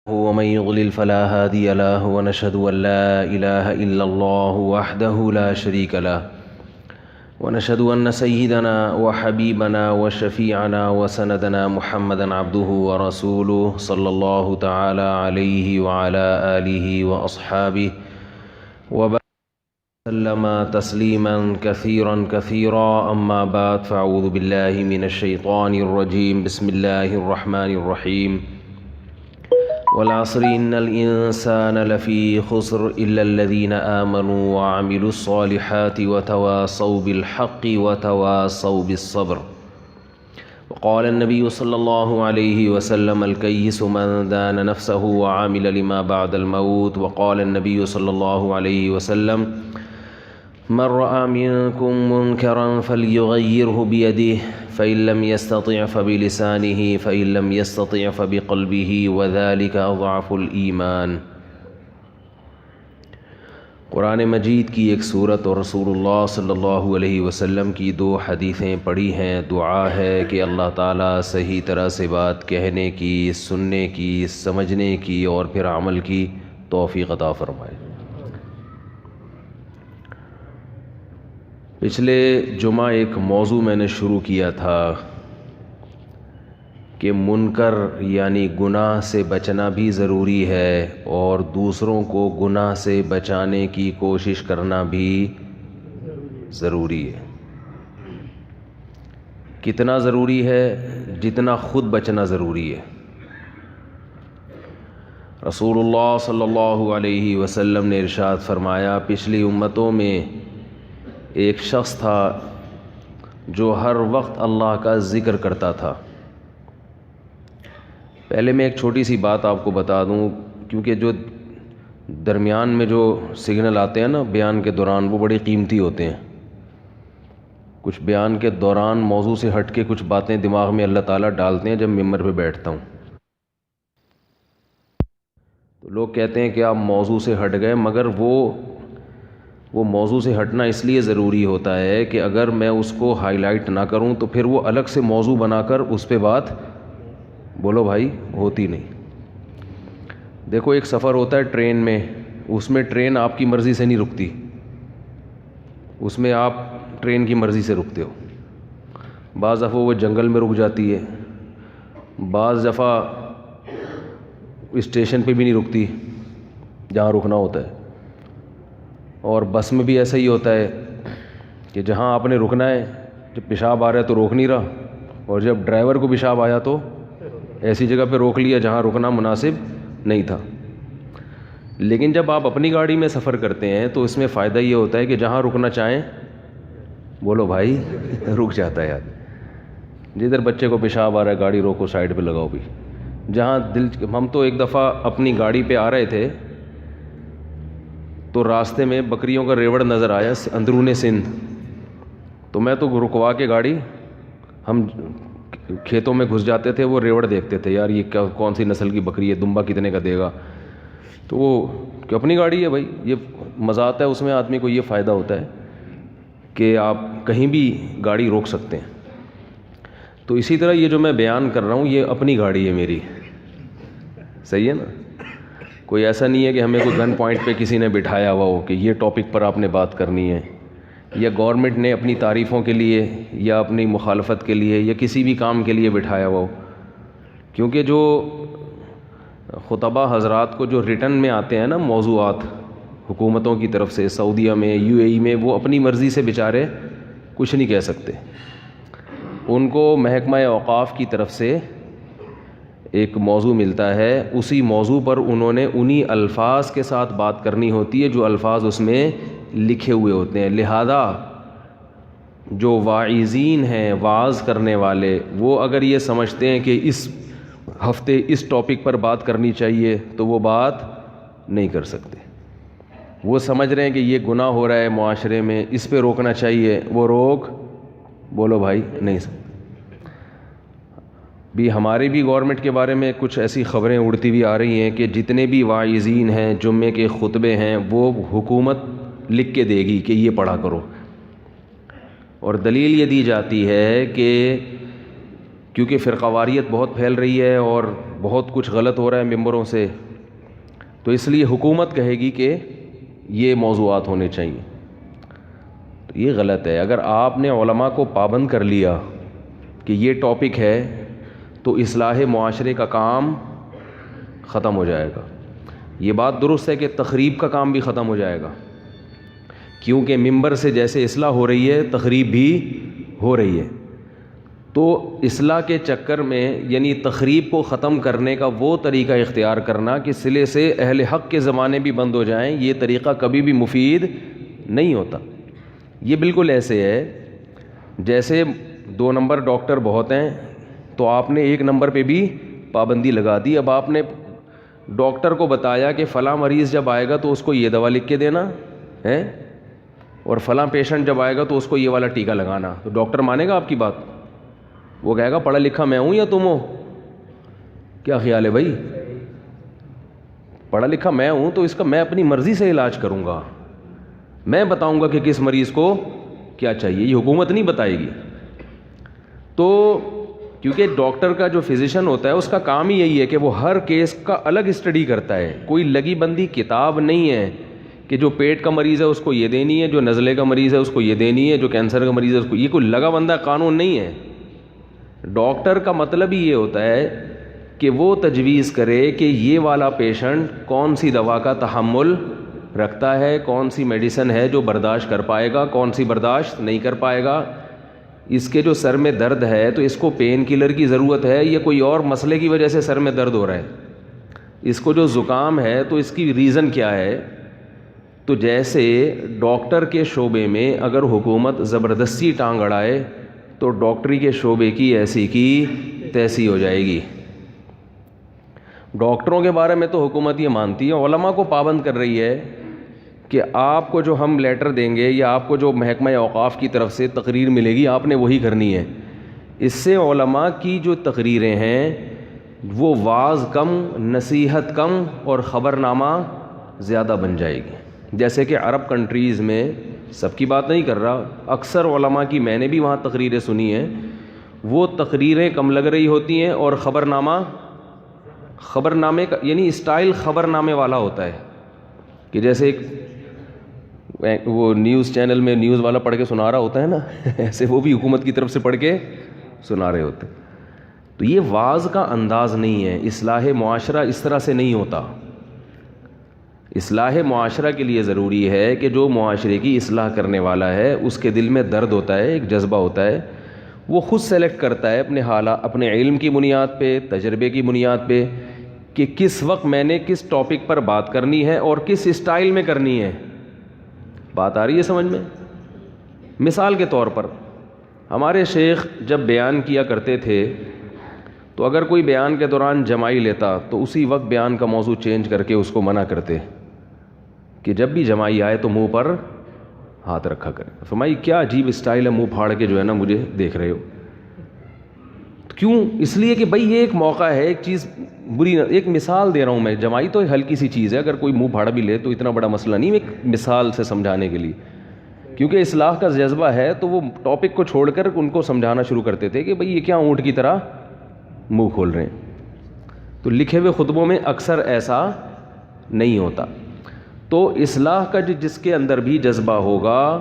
ومن يضلل فلا هادي له ونشهد أن لا إله إلا الله وحده لا شريك له ونشهد أن سيدنا وحبيبنا وشفيعنا وسندنا محمدا عبده ورسوله صلى الله تعالى عليه وعلى آله وأصحابه وسلم تسليما كثيرا أما بعد فأعوذ بالله من الشيطان الرجيم بسم الله الرحمن الرحيم والعصر إن الإنسان لفي خسر إلا الذين آمنوا وعملوا الصالحات وتواصوا بالحق وتواصوا بالصبر. وقال النبي صلى الله عليه وسلم الكيس من دان نفسه وعمل لما بعد الموت. وقال النبي صلى الله عليه وسلم من رأى منكم منكرا فليغيره بيده فإن لم يستطع فبلسانه فإن لم يستطع فبقلبه وذلك أضعف الإيمان. قرآن مجید کی ایک صورت اور رسول اللہ صلی اللہ علیہ وسلم کی دو حدیثیں پڑھی ہیں. دعا ہے کہ اللہ تعالیٰ صحیح طرح سے بات کہنے کی، سننے کی، سمجھنے کی اور پھر عمل کی توفیق عطا فرمائے. پچھلے جمعہ ایک موضوع میں نے شروع کیا تھا کہ منکر یعنی گناہ سے بچنا بھی ضروری ہے اور دوسروں کو گناہ سے بچانے کی کوشش کرنا بھی ضروری ہے. کتنا ضروری ہے؟ جتنا خود بچنا ضروری ہے. رسول اللہ صلی اللہ علیہ وسلم نے ارشاد فرمایا پچھلی امتوں میں ایک شخص تھا جو ہر وقت اللہ کا ذکر کرتا تھا. پہلے میں ایک چھوٹی سی بات آپ کو بتا دوں، کیونکہ جو درمیان میں جو سگنل آتے ہیں نا بیان کے دوران وہ بڑی قیمتی ہوتے ہیں. کچھ بیان کے دوران موضوع سے ہٹ کے کچھ باتیں دماغ میں اللہ تعالیٰ ڈالتے ہیں جب ممبر پہ بیٹھتا ہوں. تو لوگ کہتے ہیں کہ آپ موضوع سے ہٹ گئے، مگر وہ موضوع سے ہٹنا اس لیے ضروری ہوتا ہے کہ اگر میں اس کو ہائی لائٹ نہ کروں تو پھر وہ الگ سے موضوع بنا کر اس پہ بات بولو بھائی ہوتی نہیں. دیکھو ایک سفر ہوتا ہے ٹرین میں، اس میں ٹرین آپ کی مرضی سے نہیں رکتی، اس میں آپ ٹرین کی مرضی سے رکتے ہو. بعض دفعہ وہ جنگل میں رک جاتی ہے، بعض دفعہ اسٹیشن پہ بھی نہیں رکتی جہاں رکنا ہوتا ہے. اور بس میں بھی ایسا ہی ہوتا ہے کہ جہاں آپ نے رکنا ہے جب پیشاب آ رہا ہے تو روک نہیں رہا، اور جب ڈرائیور کو پیشاب آیا تو ایسی جگہ پہ روک لیا جہاں رکنا مناسب نہیں تھا. لیکن جب آپ اپنی گاڑی میں سفر کرتے ہیں تو اس میں فائدہ یہ ہوتا ہے کہ جہاں رکنا چاہیں بولو بھائی رک جاتا ہے. جدھر بچے کو پیشاب آ رہا ہے گاڑی روکو، سائڈ پہ لگاؤ بھی جہاں دل. ہم تو ایک دفعہ اپنی گاڑی پہ آ رہے تھے تو راستے میں بکریوں کا ریوڑ نظر آیا اندرون سندھ. تو میں تو رکوا کے گاڑی، ہم کھیتوں میں گھس جاتے تھے، وہ ریوڑ دیکھتے تھے یار یہ کون سی نسل کی بکری ہے، دمبا کتنے کا دے گا. تو وہ کہ اپنی گاڑی ہے بھائی، یہ مزہ آتا ہے اس میں، آدمی کو یہ فائدہ ہوتا ہے کہ آپ کہیں بھی گاڑی روک سکتے ہیں. تو اسی طرح یہ جو میں بیان کر رہا ہوں یہ اپنی گاڑی ہے میری، صحیح ہے نا. کوئی ایسا نہیں ہے کہ ہمیں کوئی گن پوائنٹ پہ کسی نے بٹھایا ہوا ہو کہ یہ ٹاپک پر آپ نے بات کرنی ہے، یا گورنمنٹ نے اپنی تعریفوں کے لیے یا اپنی مخالفت کے لیے یا کسی بھی کام کے لیے بٹھایا ہوا ہو. کیونکہ جو خطبہ حضرات کو جو ریٹن میں آتے ہیں نا موضوعات حکومتوں کی طرف سے، سعودیہ میں، یو اے ای میں، وہ اپنی مرضی سے بیچارے کچھ نہیں کہہ سکتے. ان کو محکمہ اوقاف کی طرف سے ایک موضوع ملتا ہے، اسی موضوع پر انہوں نے انہی الفاظ کے ساتھ بات کرنی ہوتی ہے جو الفاظ اس میں لکھے ہوئے ہوتے ہیں. لہذا جو واعظین ہیں، واعظ کرنے والے، وہ اگر یہ سمجھتے ہیں کہ اس ہفتے اس ٹاپک پر بات کرنی چاہیے تو وہ بات نہیں کر سکتے. وہ سمجھ رہے ہیں کہ یہ گناہ ہو رہا ہے معاشرے میں، اس پہ روکنا چاہیے، وہ روک بولو بھائی نہیں سکتے. بھی ہماری بھی گورنمنٹ کے بارے میں کچھ ایسی خبریں اڑتی ہوئی آ رہی ہیں کہ جتنے بھی واعظین ہیں، جمعے کے خطبے ہیں، وہ حکومت لکھ کے دے گی کہ یہ پڑھا کرو. اور دلیل یہ دی جاتی ہے کہ کیونکہ فرقواریت بہت پھیل رہی ہے اور بہت کچھ غلط ہو رہا ہے ممبروں سے، تو اس لیے حکومت کہے گی کہ یہ موضوعات ہونے چاہیے. تو یہ غلط ہے. اگر آپ نے علماء کو پابند کر لیا کہ یہ ٹاپک ہے تو اصلاح معاشرے کا کام ختم ہو جائے گا. یہ بات درست ہے کہ تخریب کا کام بھی ختم ہو جائے گا، کیونکہ ممبر سے جیسے اصلاح ہو رہی ہے تخریب بھی ہو رہی ہے. تو اصلاح کے چکر میں یعنی تخریب کو ختم کرنے کا وہ طریقہ اختیار کرنا کہ سلے سے اہل حق کے زمانے بھی بند ہو جائیں، یہ طریقہ کبھی بھی مفید نہیں ہوتا. یہ بالکل ایسے ہے جیسے 2 نمبر ڈاکٹر بہت ہیں تو آپ نے 1 نمبر پہ بھی پابندی لگا دی. اب آپ نے ڈاکٹر کو بتایا کہ فلاں مریض جب آئے گا تو اس کو یہ دوا لکھ کے دینا ہے اور فلاں پیشنٹ جب آئے گا تو اس کو یہ والا ٹیکہ لگانا، تو ڈاکٹر مانے گا آپ کی بات؟ وہ کہے گا پڑھا لکھا میں ہوں یا تم ہو؟ کیا خیال ہے بھائی؟ پڑھا لکھا میں ہوں تو اس کا میں اپنی مرضی سے علاج کروں گا، میں بتاؤں گا کہ کس مریض کو کیا چاہیے، یہ حکومت نہیں بتائے گی. تو کیونکہ ڈاکٹر کا جو فزیشین ہوتا ہے اس کا کام ہی یہی ہے کہ وہ ہر کیس کا الگ اسٹڈی کرتا ہے. کوئی لگی بندی کتاب نہیں ہے کہ جو پیٹ کا مریض ہے اس کو یہ دینی ہے، جو نزلے کا مریض ہے اس کو یہ دینی ہے، جو کینسر کا مریض ہے اس کو، یہ کوئی لگا بندہ قانون نہیں ہے. ڈاکٹر کا مطلب ہی یہ ہوتا ہے کہ وہ تجویز کرے کہ یہ والا پیشنٹ کون سی دوا کا تحمل رکھتا ہے، کون سی میڈیسن ہے جو برداشت کر پائے گا، کون سی برداشت نہیں کر پائے گا. اس کے جو سر میں درد ہے تو اس کو پین کلر کی ضرورت ہے یا کوئی اور مسئلے کی وجہ سے سر میں درد ہو رہا ہے. اس کو جو زکام ہے تو اس کی ریزن کیا ہے. تو جیسے ڈاکٹر کے شعبے میں اگر حکومت زبردستی ٹانگ اڑائے تو ڈاکٹری کے شعبے کی ایسی کی تیسی ہو جائے گی. ڈاکٹروں کے بارے میں تو حکومت یہ مانتی ہے، علماء کو پابند کر رہی ہے کہ آپ کو جو ہم لیٹر دیں گے یا آپ کو جو محکمہ اوقاف کی طرف سے تقریر ملے گی آپ نے وہی کرنی ہے. اس سے علماء کی جو تقریریں ہیں وہ وعظ کم، نصیحت کم اور خبر نامہ زیادہ بن جائے گی. جیسے کہ عرب کنٹریز میں، سب کی بات نہیں کر رہا، اکثر علماء کی میں نے بھی وہاں تقریریں سنی ہیں، وہ تقریریں کم لگ رہی ہوتی ہیں اور خبر نامے کا یعنی اسٹائل خبر نامے والا ہوتا ہے کہ جیسے ایک وہ نیوز چینل میں نیوز والا پڑھ کے سنا رہا ہوتا ہے نا ایسے وہ بھی حکومت کی طرف سے پڑھ کے سنا رہے ہوتے. تو یہ واعظ کا انداز نہیں ہے. اصلاح معاشرہ اس طرح سے نہیں ہوتا. اصلاح معاشرہ کے لیے ضروری ہے کہ جو معاشرے کی اصلاح کرنے والا ہے اس کے دل میں درد ہوتا ہے، ایک جذبہ ہوتا ہے، وہ خود سلیکٹ کرتا ہے اپنے حالات، اپنے علم کی بنیاد پہ، تجربے کی بنیاد پہ کہ کس وقت میں نے کس ٹاپک پر بات کرنی ہے اور کس اسٹائل میں کرنی ہے. بات آ رہی ہے سمجھ میں؟ مثال کے طور پر ہمارے شیخ جب بیان کیا کرتے تھے تو اگر کوئی بیان کے دوران جمائی لیتا تو اسی وقت بیان کا موضوع چینج کر کے اس کو منع کرتے کہ جب بھی جمائی آئے تو منہ پر ہاتھ رکھا کرے. فرمائی کیا عجیب اسٹائل ہے، منہ پھاڑ کے جو ہے نا مجھے دیکھ رہے ہو. کیوں؟ اس لیے کہ بھائی یہ ایک موقع ہے، ایک چیز بری ایک مثال دے رہا ہوں میں. جمائی تو ایک ہلکی سی چیز ہے، اگر کوئی منہ پھاڑا بھی لے تو اتنا بڑا مسئلہ نہیں، ایک مثال سے سمجھانے کے لیے. کیونکہ اصلاح کا جذبہ ہے تو وہ ٹاپک کو چھوڑ کر ان کو سمجھانا شروع کرتے تھے کہ بھئی یہ کیا اونٹ کی طرح منہ کھول رہے ہیں. تو لکھے ہوئے خطبوں میں اکثر ایسا نہیں ہوتا. تو اصلاح کا جس کے اندر بھی جذبہ ہوگا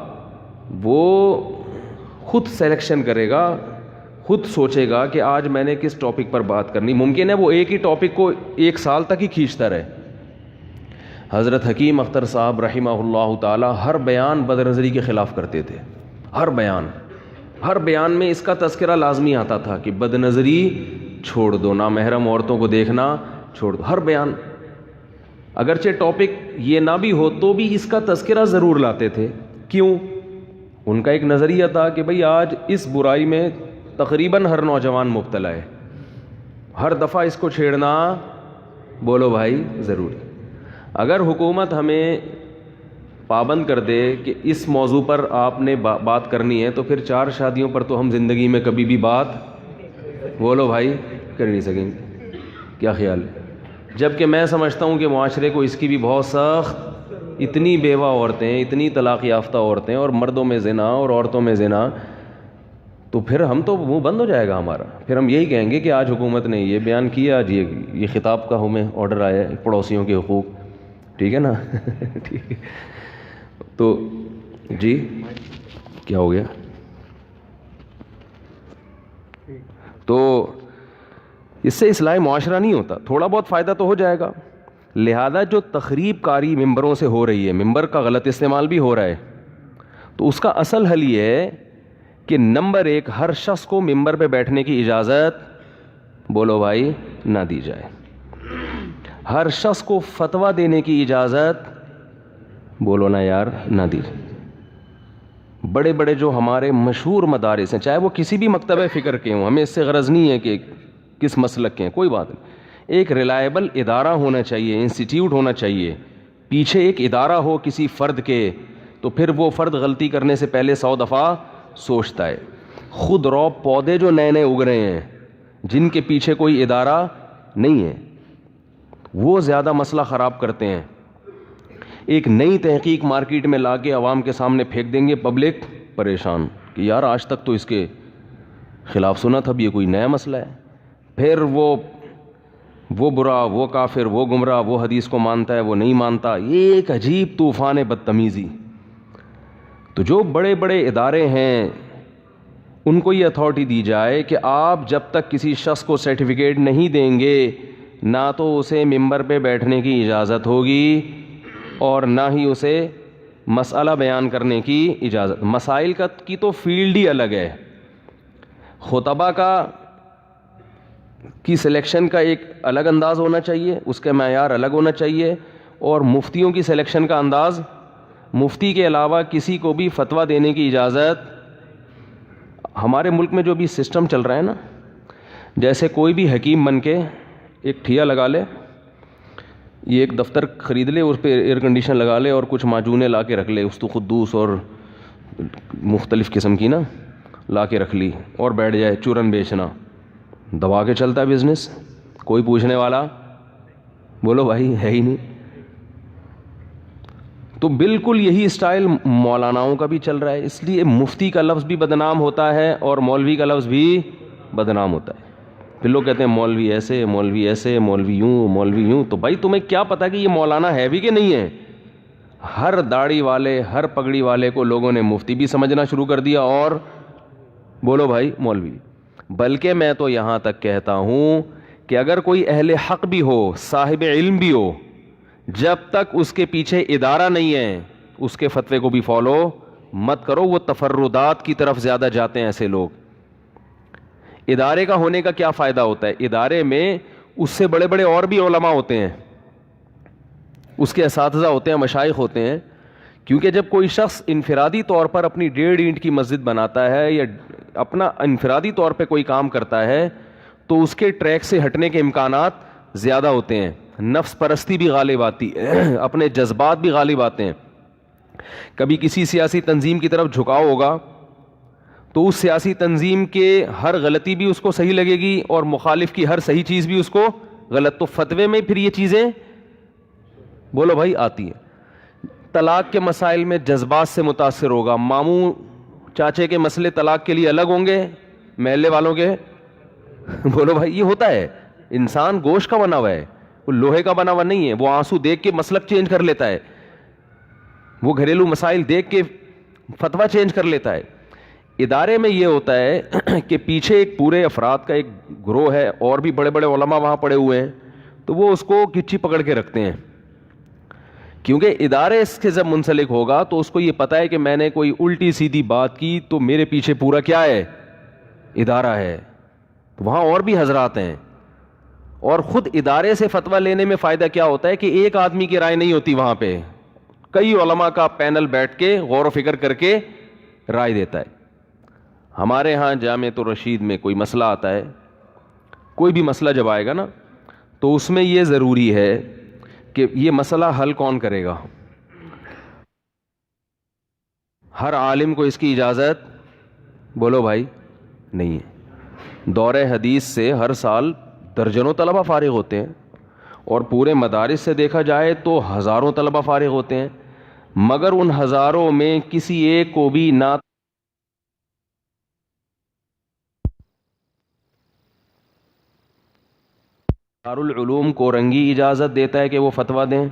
وہ خود سلیکشن کرے گا، خود سوچے گا کہ آج میں نے کس ٹاپک پر بات کرنی. ممکن ہے وہ ایک ہی ٹاپک کو 1 سال تک ہی کھینچتا رہے. حضرت حکیم اختر صاحب رحمہ اللہ تعالی ہر بیان بدنظری کے خلاف کرتے تھے. ہر بیان میں اس کا تذکرہ لازمی آتا تھا کہ بدنظری چھوڑ دو، نامحرم عورتوں کو دیکھنا چھوڑ دو. ہر بیان اگرچہ ٹاپک یہ نہ بھی ہو تو بھی اس کا تذکرہ ضرور لاتے تھے. کیوں؟ ان کا ایک نظریہ تھا کہ بھئی آج اس برائی میں تقریباً ہر نوجوان مبتلا ہے، ہر دفعہ اس کو چھیڑنا بولو بھائی ضروری. اگر حکومت ہمیں پابند کر دے کہ اس موضوع پر آپ نے بات کرنی ہے تو پھر 4 شادیوں پر تو ہم زندگی میں کبھی بھی بات بولو بھائی کر نہیں سکیں گے. کیا خیال ہے؟ جبکہ میں سمجھتا ہوں کہ معاشرے کو اس کی بھی بہت سخت، اتنی بیوہ عورتیں، اتنی طلاق یافتہ عورتیں اور مردوں میں زنا اور عورتوں میں زنا، تو پھر ہم تو منہ بند ہو جائے گا ہمارا. پھر ہم یہی کہیں گے کہ آج حکومت نے یہ بیان کیا, آج یہ خطاب کا ہمیں آرڈر آیا ہے, پڑوسیوں کے حقوق, ٹھیک ہے نا. ٹھیک ہے. تو جی کیا ہو گیا؟ تو اس سے اصلاح معاشرہ نہیں ہوتا. تھوڑا بہت فائدہ تو ہو جائے گا. لہذا جو تخریب کاری ممبروں سے ہو رہی ہے, ممبر کا غلط استعمال بھی ہو رہا ہے, تو اس کا اصل حل یہ ہے کہ نمبر 1, ہر شخص کو ممبر پہ بیٹھنے کی اجازت, بولو بھائی, نہ دی جائے. ہر شخص کو فتویٰ دینے کی اجازت, بولو نا یار, نہ دی جائے. بڑے بڑے جو ہمارے مشہور مدارس ہیں, چاہے وہ کسی بھی مکتبہ فکر کے ہوں, ہمیں اس سے غرض نہیں ہے کہ کس مسلک کے ہیں, کوئی بات نہیں, ایک ریلائبل ادارہ ہونا چاہیے, انسٹیٹیوٹ ہونا چاہیے, پیچھے ایک ادارہ ہو کسی فرد کے, تو پھر وہ فرد غلطی کرنے سے پہلے 100 دفعہ سوچتا ہے. خود رو پودے جو نئے نئے اگ رہے ہیں, جن کے پیچھے کوئی ادارہ نہیں ہے, وہ زیادہ مسئلہ خراب کرتے ہیں. ایک نئی تحقیق مارکیٹ میں لا کے عوام کے سامنے پھینک دیں گے, پبلک پریشان کہ یار آج تک تو اس کے خلاف سنا تھا, اب یہ کوئی نیا مسئلہ ہے. پھر وہ برا, وہ کافر, وہ گمراہ, وہ حدیث کو مانتا ہے, وہ نہیں مانتا. یہ ایک عجیب طوفان بدتمیزی. تو جو بڑے بڑے ادارے ہیں ان کو یہ اتھارٹی دی جائے کہ آپ جب تک کسی شخص کو سرٹیفکیٹ نہیں دیں گے, نہ تو اسے ممبر پہ بیٹھنے کی اجازت ہوگی اور نہ ہی اسے مسئلہ بیان کرنے کی اجازت. مسائل کی تو فیلڈ ہی الگ ہے. خطبہ کی سلیکشن کا ایک الگ انداز ہونا چاہیے, اس کا معیار الگ ہونا چاہیے, اور مفتیوں کی سلیکشن کا انداز, مفتی کے علاوہ کسی کو بھی فتویٰ دینے کی اجازت. ہمارے ملک میں جو بھی سسٹم چل رہا ہے نا, جیسے کوئی بھی حکیم بن کے ایک ٹھیا لگا لے, یہ ایک دفتر خرید لے, اس پہ ایئر کنڈیشن لگا لے اور کچھ معجونیں لا کے رکھ لے, استو قدوس اور مختلف قسم کی نا لا کے رکھ لی, اور بیٹھ جائے چورن بیچنا, دبا کے چلتا ہے بزنس, کوئی پوچھنے والا, بولو بھائی, ہے ہی نہیں. تو بالکل یہی اسٹائل مولاناؤں کا بھی چل رہا ہے. اس لیے مفتی کا لفظ بھی بدنام ہوتا ہے اور مولوی کا لفظ بھی بدنام ہوتا ہے. پھر لوگ کہتے ہیں مولوی ایسے, مولوی ایسے, مولوی یوں, مولوی یوں. تو بھائی تمہیں کیا پتا کہ یہ مولانا ہے بھی کہ نہیں ہے؟ ہر داڑھی والے, ہر پگڑی والے کو لوگوں نے مفتی بھی سمجھنا شروع کر دیا, اور بولو بھائی مولوی. بلکہ میں تو یہاں تک کہتا ہوں کہ اگر کوئی اہل حق بھی ہو, صاحب علم بھی ہو, جب تک اس کے پیچھے ادارہ نہیں ہے, اس کے فتوے کو بھی فالو مت کرو. وہ تفردات کی طرف زیادہ جاتے ہیں ایسے لوگ. ادارے کا ہونے کا کیا فائدہ ہوتا ہے؟ ادارے میں اس سے بڑے بڑے اور بھی علماء ہوتے ہیں, اس کے اساتذہ ہوتے ہیں, مشائخ ہوتے ہیں. کیونکہ جب کوئی شخص انفرادی طور پر اپنی 1.5 اینٹ کی مسجد بناتا ہے یا اپنا انفرادی طور پہ کوئی کام کرتا ہے, تو اس کے ٹریک سے ہٹنے کے امکانات زیادہ ہوتے ہیں. نفس پرستی بھی غالب آتی ہے, اپنے جذبات بھی غالب آتے ہیں. کبھی کسی سیاسی تنظیم کی طرف جھکاؤ ہوگا تو اس سیاسی تنظیم کے ہر غلطی بھی اس کو صحیح لگے گی اور مخالف کی ہر صحیح چیز بھی اس کو غلط. تو فتوے میں پھر یہ چیزیں, بولو بھائی, آتی ہیں. طلاق کے مسائل میں جذبات سے متاثر ہوگا. ماموں چاچے کے مسئلے طلاق کے لیے الگ ہوں گے محلے والوں کے, بولو بھائی, یہ ہوتا ہے. انسان گوشت کا بنا ہوا ہے, وہ لوہے کا بنا ہوا نہیں ہے. وہ آنسو دیکھ کے مسلک چینج کر لیتا ہے, وہ گھریلو مسائل دیکھ کے فتویٰ چینج کر لیتا ہے. ادارے میں یہ ہوتا ہے کہ پیچھے ایک پورے افراد کا ایک گروہ ہے, اور بھی بڑے بڑے علماء وہاں پڑے ہوئے ہیں, تو وہ اس کو گچھی پکڑ کے رکھتے ہیں. کیونکہ ادارے اس کے جب منسلک ہوگا تو اس کو یہ پتا ہے کہ میں نے کوئی الٹی سیدھی بات کی تو میرے پیچھے پورا کیا ہے, ادارہ ہے. وہاں اور بھی حضرات ہیں, اور خود ادارے سے فتویٰ لینے میں فائدہ کیا ہوتا ہے کہ ایک آدمی کی رائے نہیں ہوتی, وہاں پہ کئی علماء کا پینل بیٹھ کے غور و فکر کر کے رائے دیتا ہے. ہمارے ہاں جامعۃ الرشید میں کوئی مسئلہ آتا ہے, کوئی بھی مسئلہ جب آئے گا نا, تو اس میں یہ ضروری ہے کہ یہ مسئلہ حل کون کرے گا. ہر عالم کو اس کی اجازت, بولو بھائی, نہیں ہے. دور حدیث سے ہر سال درجنوں طلبہ فارغ ہوتے ہیں, اور پورے مدارس سے دیکھا جائے تو ہزاروں طلبہ فارغ ہوتے ہیں, مگر ان ہزاروں میں کسی ایک کو بھی نہ دارالعلوم کو رنگی اجازت دیتا ہے کہ وہ فتویٰ دیں؟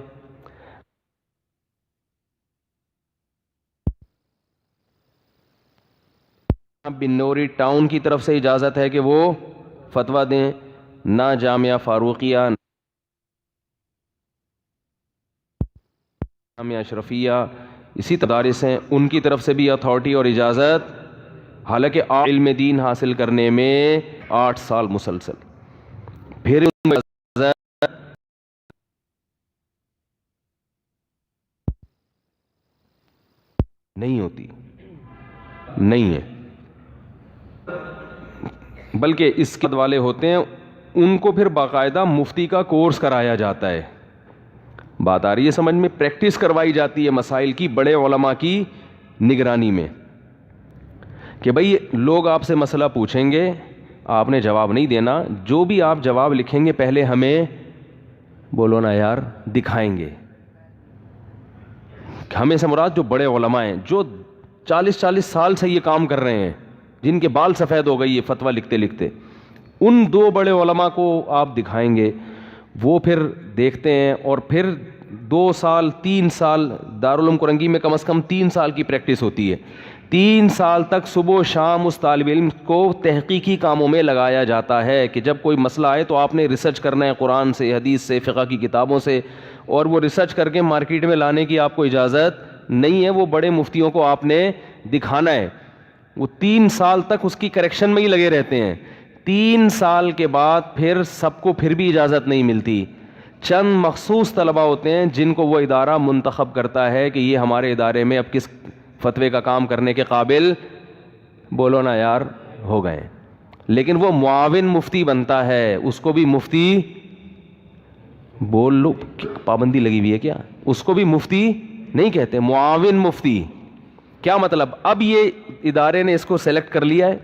بنوری ٹاؤن کی طرف سے اجازت ہے کہ وہ فتویٰ دیں؟ نہ جامعہ فاروقیہ، جامعہ اشرفیہ، اسی مدارس ہیں، ان کی طرف سے بھی اتھارٹی اور اجازت، حالانکہ علم دین حاصل کرنے میں 8 سال مسلسل، پھر اجازت نہیں ہوتی، نہیں ہے، بلکہ اس کے والے ہوتے ہیں ان کو پھر باقاعدہ مفتی کا کورس کرایا جاتا ہے. بات آ رہی ہے سمجھ میں؟ پریکٹس کروائی جاتی ہے مسائل کی بڑے علماء کی نگرانی میں، کہ بھئی لوگ آپ سے مسئلہ پوچھیں گے، آپ نے جواب نہیں دینا، جو بھی آپ جواب لکھیں گے پہلے ہمیں بولو نا یار، دکھائیں گے. ہمیں سے مراد جو بڑے علماء ہیں، جو 40 سال سے یہ کام کر رہے ہیں، جن کے بال سفید ہو گئی یہ فتویٰ لکھتے لکھتے، ان 2 بڑے علماء کو آپ دکھائیں گے، وہ پھر دیکھتے ہیں، اور پھر 2 سال 3 سال دارالعلوم کرنگی میں کم از کم 3 سال کی پریکٹس ہوتی ہے. 3 سال تک صبح و شام اس طالب علم کو تحقیقی کاموں میں لگایا جاتا ہے کہ جب کوئی مسئلہ آئے تو آپ نے ریسرچ کرنا ہے قرآن سے، حدیث سے، فقہ کی کتابوں سے، اور وہ ریسرچ کر کے مارکیٹ میں لانے کی آپ کو اجازت نہیں ہے، وہ بڑے مفتیوں کو آپ نے دکھانا ہے. وہ 3 سال تک اس کی کریکشن میں ہی لگے رہتے ہیں. 3 سال کے بعد پھر سب کو پھر بھی اجازت نہیں ملتی. چند مخصوص طلبہ ہوتے ہیں جن کو وہ ادارہ منتخب کرتا ہے کہ یہ ہمارے ادارے میں اب کس فتوے کا کام کرنے کے قابل، بولو نا یار، ہو گئے. لیکن وہ معاون مفتی بنتا ہے، اس کو بھی مفتی، بول لو پابندی لگی ہوئی ہے کیا، اس کو بھی مفتی نہیں کہتے، معاون مفتی. کیا مطلب؟ اب یہ ادارے نے اس کو سلیکٹ کر لیا ہے،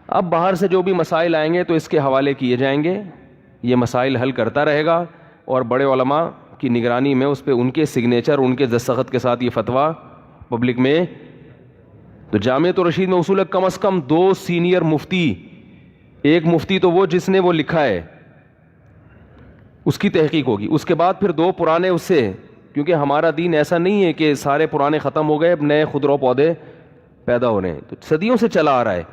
اب باہر سے جو بھی مسائل آئیں گے تو اس کے حوالے کیے جائیں گے، یہ مسائل حل کرتا رہے گا، اور بڑے علماء کی نگرانی میں اس پہ ان کے سگنیچر، ان کے دستخط کے ساتھ یہ فتویٰ پبلک میں. تو جامعۃ الرشید میں اصول ہے کم از کم 2 سینئر مفتی، ایک مفتی تو وہ جس نے وہ لکھا ہے اس کی تحقیق ہوگی، اس کے بعد پھر 2 پرانے اس سے، کیونکہ ہمارا دین ایسا نہیں ہے کہ سارے پرانے ختم ہو گئے اب نئے خضر و پودے پیدا ہو رہے ہیں، تو صدیوں سے چلا آ رہا ہے.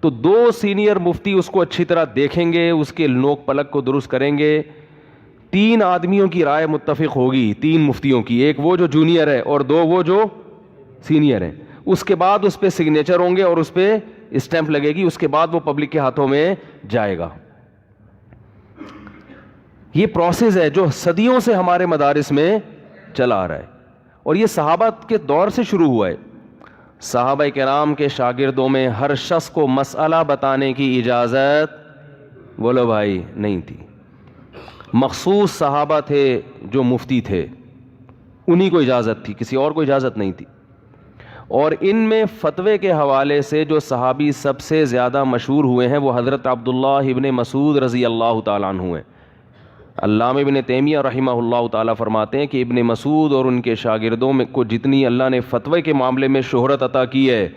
تو 2 سینئر مفتی اس کو اچھی طرح دیکھیں گے، اس کے نوک پلک کو درست کریں گے. 3 آدمیوں کی رائے متفق ہوگی، 3 مفتیوں کی، ایک وہ جو جونیئر ہے اور 2 وہ جو سینئر ہیں. اس کے بعد اس پہ سگنیچر ہوں گے اور اس پہ اسٹیمپ لگے گی، اس کے بعد وہ پبلک کے ہاتھوں میں جائے گا. یہ پروسیس ہے جو صدیوں سے ہمارے مدارس میں چلا آ رہا ہے، اور یہ صحابہ کے دور سے شروع ہوا ہے. صحابہ کرام کے شاگردوں میں ہر شخص کو مسئلہ بتانے کی اجازت، بولو بھائی، نہیں تھی. مخصوص صحابہ تھے جو مفتی تھے، انہی کو اجازت تھی، کسی اور کو اجازت نہیں تھی. اور ان میں فتوے کے حوالے سے جو صحابی سب سے زیادہ مشہور ہوئے ہیں وہ حضرت عبداللہ ابن مسعود رضی اللہ تعالیٰ عنہ ہیں. علامہ ابن تیمیہ رحمہ اللہ تعالیٰ فرماتے ہیں کہ ابن مسعود اور ان کے شاگردوں میں کو جتنی اللہ نے فتوے کے معاملے میں شہرت عطا کی ہے،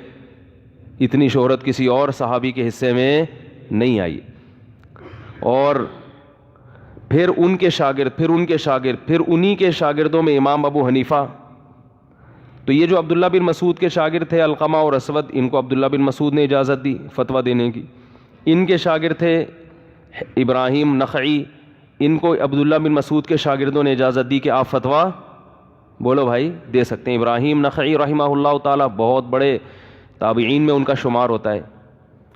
اتنی شہرت کسی اور صحابی کے حصے میں نہیں آئی. اور پھر ان کے شاگرد، پھر ان کے شاگرد، پھر انہی کے شاگردوں میں امام ابو حنیفہ. تو یہ جو عبداللہ بن مسعود کے شاگرد تھے علقمہ اور اسود، ان کو عبداللہ بن مسعود نے اجازت دی فتویٰ دینے کی. ان کے شاگرد تھے ابراہیم نخعی، ان کو عبداللہ بن مسعود کے شاگردوں نے اجازت دی کہ آپ فتویٰ، بولو بھائی، دے سکتے ہیں. ابراہیم نخعی رحمہ اللہ تعالیٰ بہت بڑے تابعین میں ان کا شمار ہوتا ہے،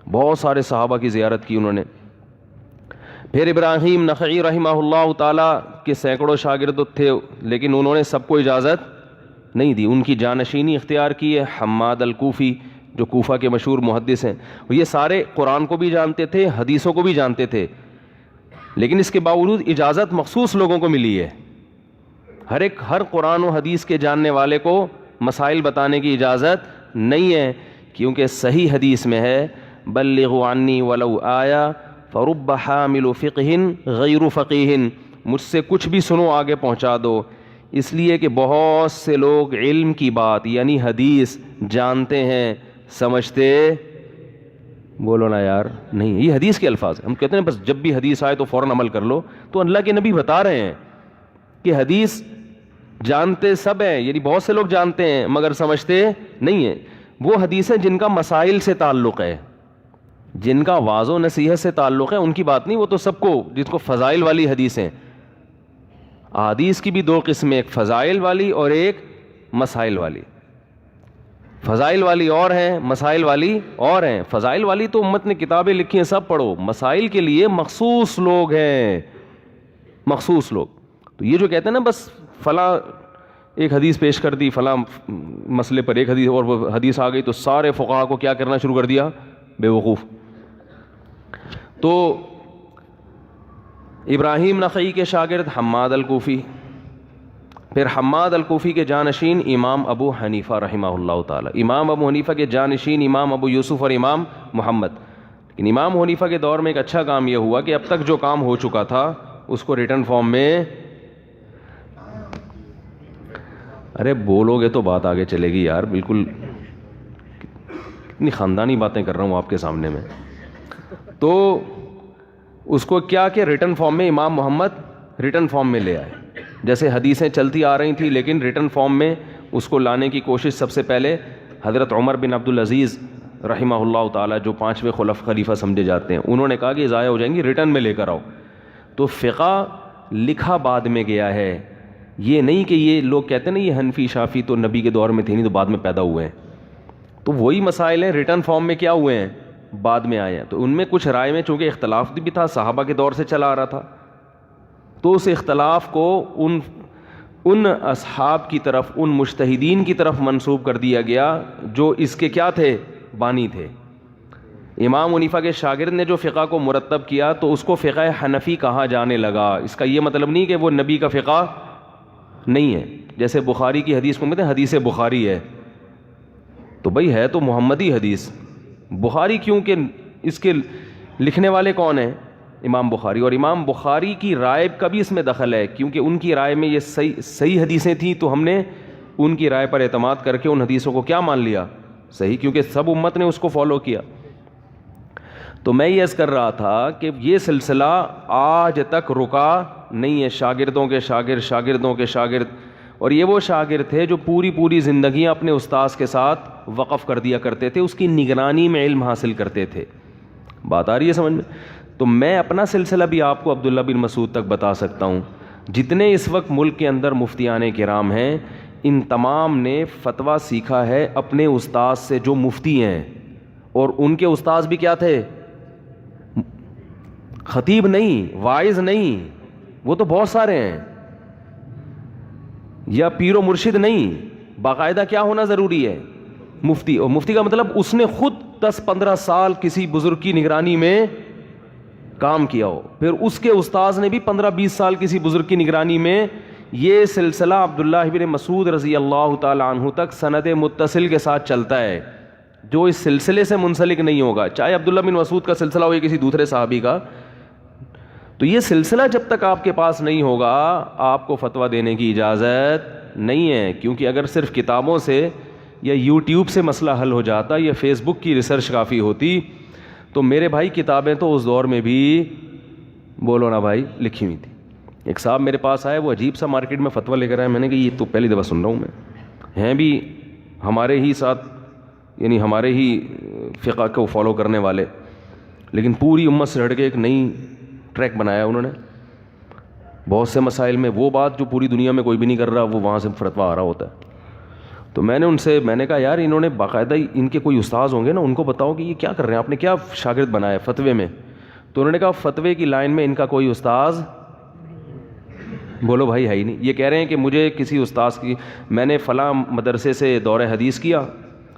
بہت سارے صحابہ کی زیارت کی انہوں نے. پھر ابراہیم نخعی رحمہ اللہ تعالیٰ کے سینکڑوں شاگرد تھے، لیکن انہوں نے سب کو اجازت نہیں دی. ان کی جانشینی اختیار کی ہے حماد الکوفی، جو کوفہ کے مشہور محدث ہیں. یہ سارے قرآن کو بھی جانتے تھے، حدیثوں کو بھی جانتے تھے، لیکن اس کے باوجود اجازت مخصوص لوگوں کو ملی ہے. ہر قرآن و حدیث کے جاننے والے کو مسائل بتانے کی اجازت نہیں ہے، کیونکہ صحیح حدیث میں ہے بلغوا عنی ولو آیا فرب حامل فقہ غیر فقیہ، مجھ سے کچھ بھی سنو آگے پہنچا دو. اس لیے کہ بہت سے لوگ علم کی بات یعنی حدیث جانتے ہیں، سمجھتے بولو نا یار, نہیں, یہ حدیث کے الفاظ ہیں. ہم کہتے ہیں بس جب بھی حدیث آئے تو فوراً عمل کر لو, تو اللہ کے نبی بتا رہے ہیں کہ حدیث جانتے سب ہیں, یعنی بہت سے لوگ جانتے ہیں مگر سمجھتے نہیں ہیں. وہ حدیثیں جن کا مسائل سے تعلق ہے, جن کا واضح و نصیحت سے تعلق ہے, ان کی بات نہیں, وہ تو سب کو, جس کو فضائل والی حدیثیں. احادیث کی بھی دو قسمیں, ایک فضائل والی اور ایک مسائل والی. فضائل والی اور ہیں, مسائل والی اور ہیں. فضائل والی تو امت نے کتابیں لکھی ہیں, سب پڑھو. مسائل کے لیے مخصوص لوگ ہیں, مخصوص لوگ. تو یہ جو کہتے ہیں نا بس فلاں ایک حدیث پیش کر دی فلاں مسئلے پر ایک حدیث, اور وہ حدیث آ گئی تو سارے فقہا کو کیا کرنا شروع کر دیا, بے وقوف. تو ابراہیم نخعی کے شاگرد حماد الکوفی, پھر حماد الکوفی کے جانشین امام ابو حنیفہ رحمہ اللہ تعالی, امام ابو حنیفہ کے جانشین امام ابو یوسف اور امام محمد. لیکن امام حنیفہ کے دور میں ایک اچھا کام یہ ہوا کہ اب تک جو کام ہو چکا تھا اس کو ریٹن فارم میں, ارے بولو گے تو بات آگے چلے گی یار, بالکل کتنی خاندانی باتیں کر رہا ہوں آپ کے سامنے میں. تو اس کو کیا کہ ریٹن فارم میں امام محمد ریٹن فارم میں لے آئے. جیسے حدیثیں چلتی آ رہی تھیں لیکن ریٹن فارم میں اس کو لانے کی کوشش سب سے پہلے حضرت عمر بن عبدالعزیز رحمہ اللہ تعالیٰ, جو 5ویں خلیفہ سمجھے جاتے ہیں, انہوں نے کہا کہ ضائع ہو جائیں گی, ریٹن میں لے کر آؤ. تو فقہ لکھا بعد میں گیا ہے, یہ نہیں کہ یہ لوگ کہتے ہیں نا یہ حنفی شافی تو نبی کے دور میں تھے نہیں تو بعد میں پیدا ہوئے ہیں. تو وہی مسائل ہیں ریٹن فارم میں کیا ہوئے ہیں, بعد میں آئے ہیں. تو ان میں کچھ رائے میں چونکہ اختلاف بھی تھا, صحابہ کے دور سے چلا آ رہا تھا, تو اس اختلاف کو ان اصحاب کی طرف, ان مجتہدین کی طرف منسوب کر دیا گیا جو اس کے کیا تھے, بانی تھے. امام حنیفہ کے شاگرد نے جو فقہ کو مرتب کیا تو اس کو فقہ حنفی کہا جانے لگا. اس کا یہ مطلب نہیں کہ وہ نبی کا فقہ نہیں ہے. جیسے بخاری کی حدیث کو کہتے ہیں حدیث بخاری ہے, تو بھئی ہے تو محمدی حدیث. بخاری کیونکہ اس کے لکھنے والے کون ہیں, امام بخاری, اور امام بخاری کی رائے کا بھی اس میں دخل ہے کیونکہ ان کی رائے میں یہ صحیح حدیثیں تھیں, تو ہم نے ان کی رائے پر اعتماد کر کے ان حدیثوں کو کیا مان لیا, صحیح, کیونکہ سب امت نے اس کو فالو کیا. تو میں یہ عرض کر رہا تھا کہ یہ سلسلہ آج تک رکا نہیں ہے, شاگردوں کے شاگرد, شاگردوں کے شاگرد, اور یہ وہ شاگرد تھے جو پوری زندگیاں اپنے استاذ کے ساتھ وقف کر دیا کرتے تھے, اس کی نگرانی میں علم حاصل کرتے تھے. بات آ رہی ہے سمجھ میں؟ تو میں اپنا سلسلہ بھی آپ کو عبداللہ بن مسعود تک بتا سکتا ہوں. جتنے اس وقت ملک کے اندر مفتیان کرام ہیں, ان تمام نے فتویٰ سیکھا ہے اپنے استاذ سے جو مفتی ہیں, اور ان کے استاذ بھی کیا تھے, خطیب نہیں, واعظ نہیں, وہ تو بہت سارے ہیں, یا پیر و مرشد نہیں, باقاعدہ کیا ہونا ضروری ہے, مفتی. اور مفتی کا مطلب اس نے خود 10-15 سال کسی بزرگ کی نگرانی میں کام کیا ہو, پھر اس کے استاذ نے بھی 15-20 سال کسی بزرگ کی نگرانی میں. یہ سلسلہ عبداللہ بن مسعود رضی اللہ تعالی عنہ تک سند متصل کے ساتھ چلتا ہے. جو اس سلسلے سے منسلک نہیں ہوگا, چاہے عبداللہ بن مسعود کا سلسلہ ہو یا کسی دوسرے صحابی کا, تو یہ سلسلہ جب تک آپ کے پاس نہیں ہوگا آپ کو فتویٰ دینے کی اجازت نہیں ہے. کیونکہ اگر صرف کتابوں سے یا یوٹیوب سے مسئلہ حل ہو جاتا یا فیس بک کی ریسرچ کافی ہوتی, تو میرے بھائی کتابیں تو اس دور میں بھی, بولو نا بھائی, لکھی ہوئی تھی. ایک صاحب میرے پاس آئے, وہ عجیب سا مارکیٹ میں فتویٰ لے کر آئے. میں نے کہا یہ تو پہلی دفعہ سن رہا ہوں میں, ہیں بھی ہمارے ہی ساتھ, یعنی ہمارے ہی فقہ کو فالو کرنے والے, لیکن پوری امت سے ہٹ کے ایک نئی ٹریک بنایا انہوں نے بہت سے مسائل میں. وہ بات جو پوری دنیا میں کوئی بھی نہیں کر رہا, وہ وہاں سے فتویٰ آ رہا ہوتا ہے. تو میں نے کہا یار انہوں نے باقاعدہ, ان کے کوئی استاذ ہوں گے نا, ان کو بتاؤ کہ یہ کیا کر رہے ہیں, آپ نے کیا شاگرد بنایا ہے فتوے میں. تو انہوں نے کہا فتوے کی لائن میں ان کا کوئی استاذ, بولو بھائی, ہے ہی نہیں. یہ کہہ رہے ہیں کہ مجھے کسی استاذ کی, میں نے فلاں مدرسے سے دور حدیث کیا,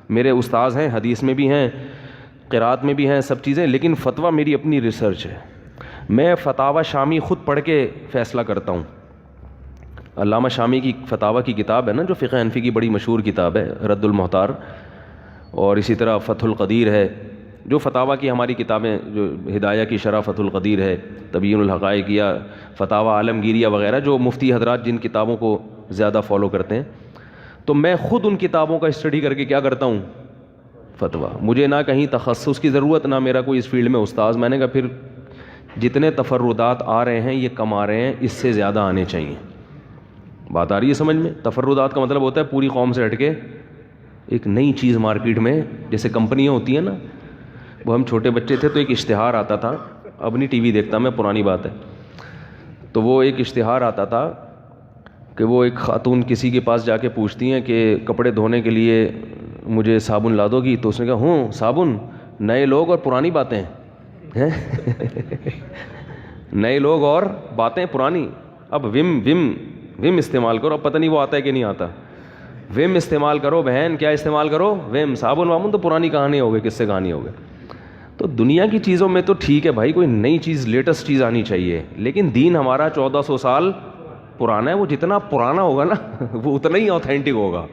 میرے استاذ ہیں, حدیث میں بھی ہیں, قرات میں بھی ہیں, سب چیزیں, لیکن فتویٰ میری اپنی ریسرچ ہے, میں فتاوی شامی خود پڑھ کے فیصلہ کرتا ہوں. علامہ شامی کی فتاوی کی کتاب ہے نا, جو فقہ حنفی کی بڑی مشہور کتاب ہے, رد المحتار, اور اسی طرح فتح القدیر ہے, جو فتاوی کی ہماری کتابیں, جو ہدایہ کی شرح فتح القدیر ہے, تبیین الحقائق یا فتاوی عالمگیریہ وغیرہ, جو مفتی حضرات جن کتابوں کو زیادہ فالو کرتے ہیں. تو میں خود ان کتابوں کا اسٹڈی کر کے کیا کرتا ہوں, فتویٰ. مجھے نہ کہیں تخصص کی ضرورت، نہ میرا کوئی اس فیلڈ میں استاذ. میں نے کہا پھر جتنے تفردات آ رہے ہیں یہ کم آ رہے ہیں، اس سے زیادہ آنے چاہیے. بات آ رہی ہے سمجھ میں؟ تفردات کا مطلب ہوتا ہے پوری قوم سے ہٹ کے ایک نئی چیز مارکیٹ میں. جیسے کمپنیاں ہوتی ہیں نا، وہ ہم چھوٹے بچے تھے تو ایک اشتہار آتا تھا، اب نہیں ٹی وی دیکھتا میں، پرانی بات ہے. تو وہ ایک اشتہار آتا تھا کہ وہ ایک خاتون کسی کے پاس جا کے پوچھتی ہیں کہ کپڑے دھونے کے لیے مجھے صابن لا دو گی؟ تو اس نے کہا ہوں صابن، نئے لوگ اور پرانی باتیں ہیں. نئے لوگ اور باتیں پرانی. اب وم استعمال کرو. اب پتہ نہیں وہ آتا ہے کہ نہیں آتا. وم استعمال کرو بہن. کیا استعمال کرو؟ وم. صابن وابن تو پرانی کہانی ہو گئی، کس سے کہانی ہو گئی. تو دنیا کی چیزوں میں تو ٹھیک ہے بھائی، کوئی نئی چیز لیٹسٹ چیز آنی چاہیے، لیکن دین ہمارا 1400 سال پرانا ہے. وہ جتنا پرانا ہوگا نا وہ اتنا ہی آتھینٹک ہوگا.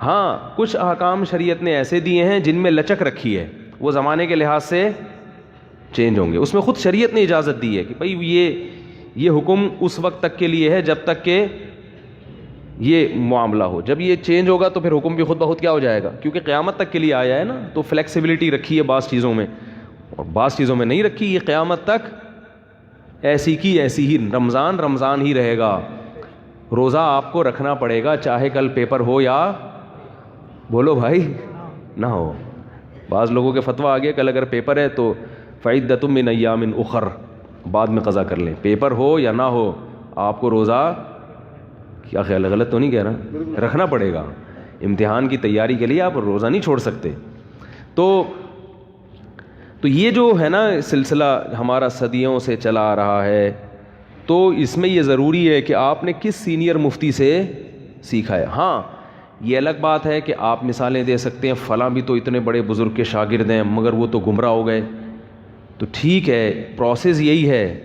ہاں کچھ احکام شریعت نے ایسے دیے ہیں جن میں لچک رکھی ہے، وہ زمانے کے لحاظ سے چینج ہوں گے. اس میں خود شریعت نے اجازت دی ہے کہ بھائی یہ حکم اس وقت تک کے لیے ہے جب تک کہ یہ معاملہ ہو. جب یہ چینج ہوگا تو پھر حکم بھی خود بخود کیا ہو جائے گا، کیونکہ قیامت تک کے لیے آیا ہے نا. تو فلیکسیبلٹی رکھی ہے بعض چیزوں میں اور بعض چیزوں میں نہیں رکھی. یہ قیامت تک ایسی کی ایسی ہی رمضان ہی رہے گا. روزہ آپ کو رکھنا پڑے گا چاہے کل پیپر ہو یا بولو بھائی نہ ہو. بعض لوگوں کے فتویٰ آ گیا کل اگر پیپر ہے تو فعدۃ من ایام اخر، بعد میں قضا کر لیں. پیپر ہو یا نہ ہو آپ کو روزہ، کیا خیال ہے غلط تو نہیں کہہ رہا، رکھنا پڑے گا. امتحان کی تیاری کے لیے آپ روزہ نہیں چھوڑ سکتے. تو یہ جو ہے نا سلسلہ ہمارا صدیوں سے چلا آ رہا ہے، تو اس میں یہ ضروری ہے کہ آپ نے کس سینئر مفتی سے سیکھا ہے. ہاں یہ الگ بات ہے کہ آپ مثالیں دے سکتے ہیں فلاں بھی تو اتنے بڑے بزرگ کے شاگرد ہیں مگر وہ تو گمراہ ہو گئے. تو ٹھیک ہے، پروسیس یہی ہے،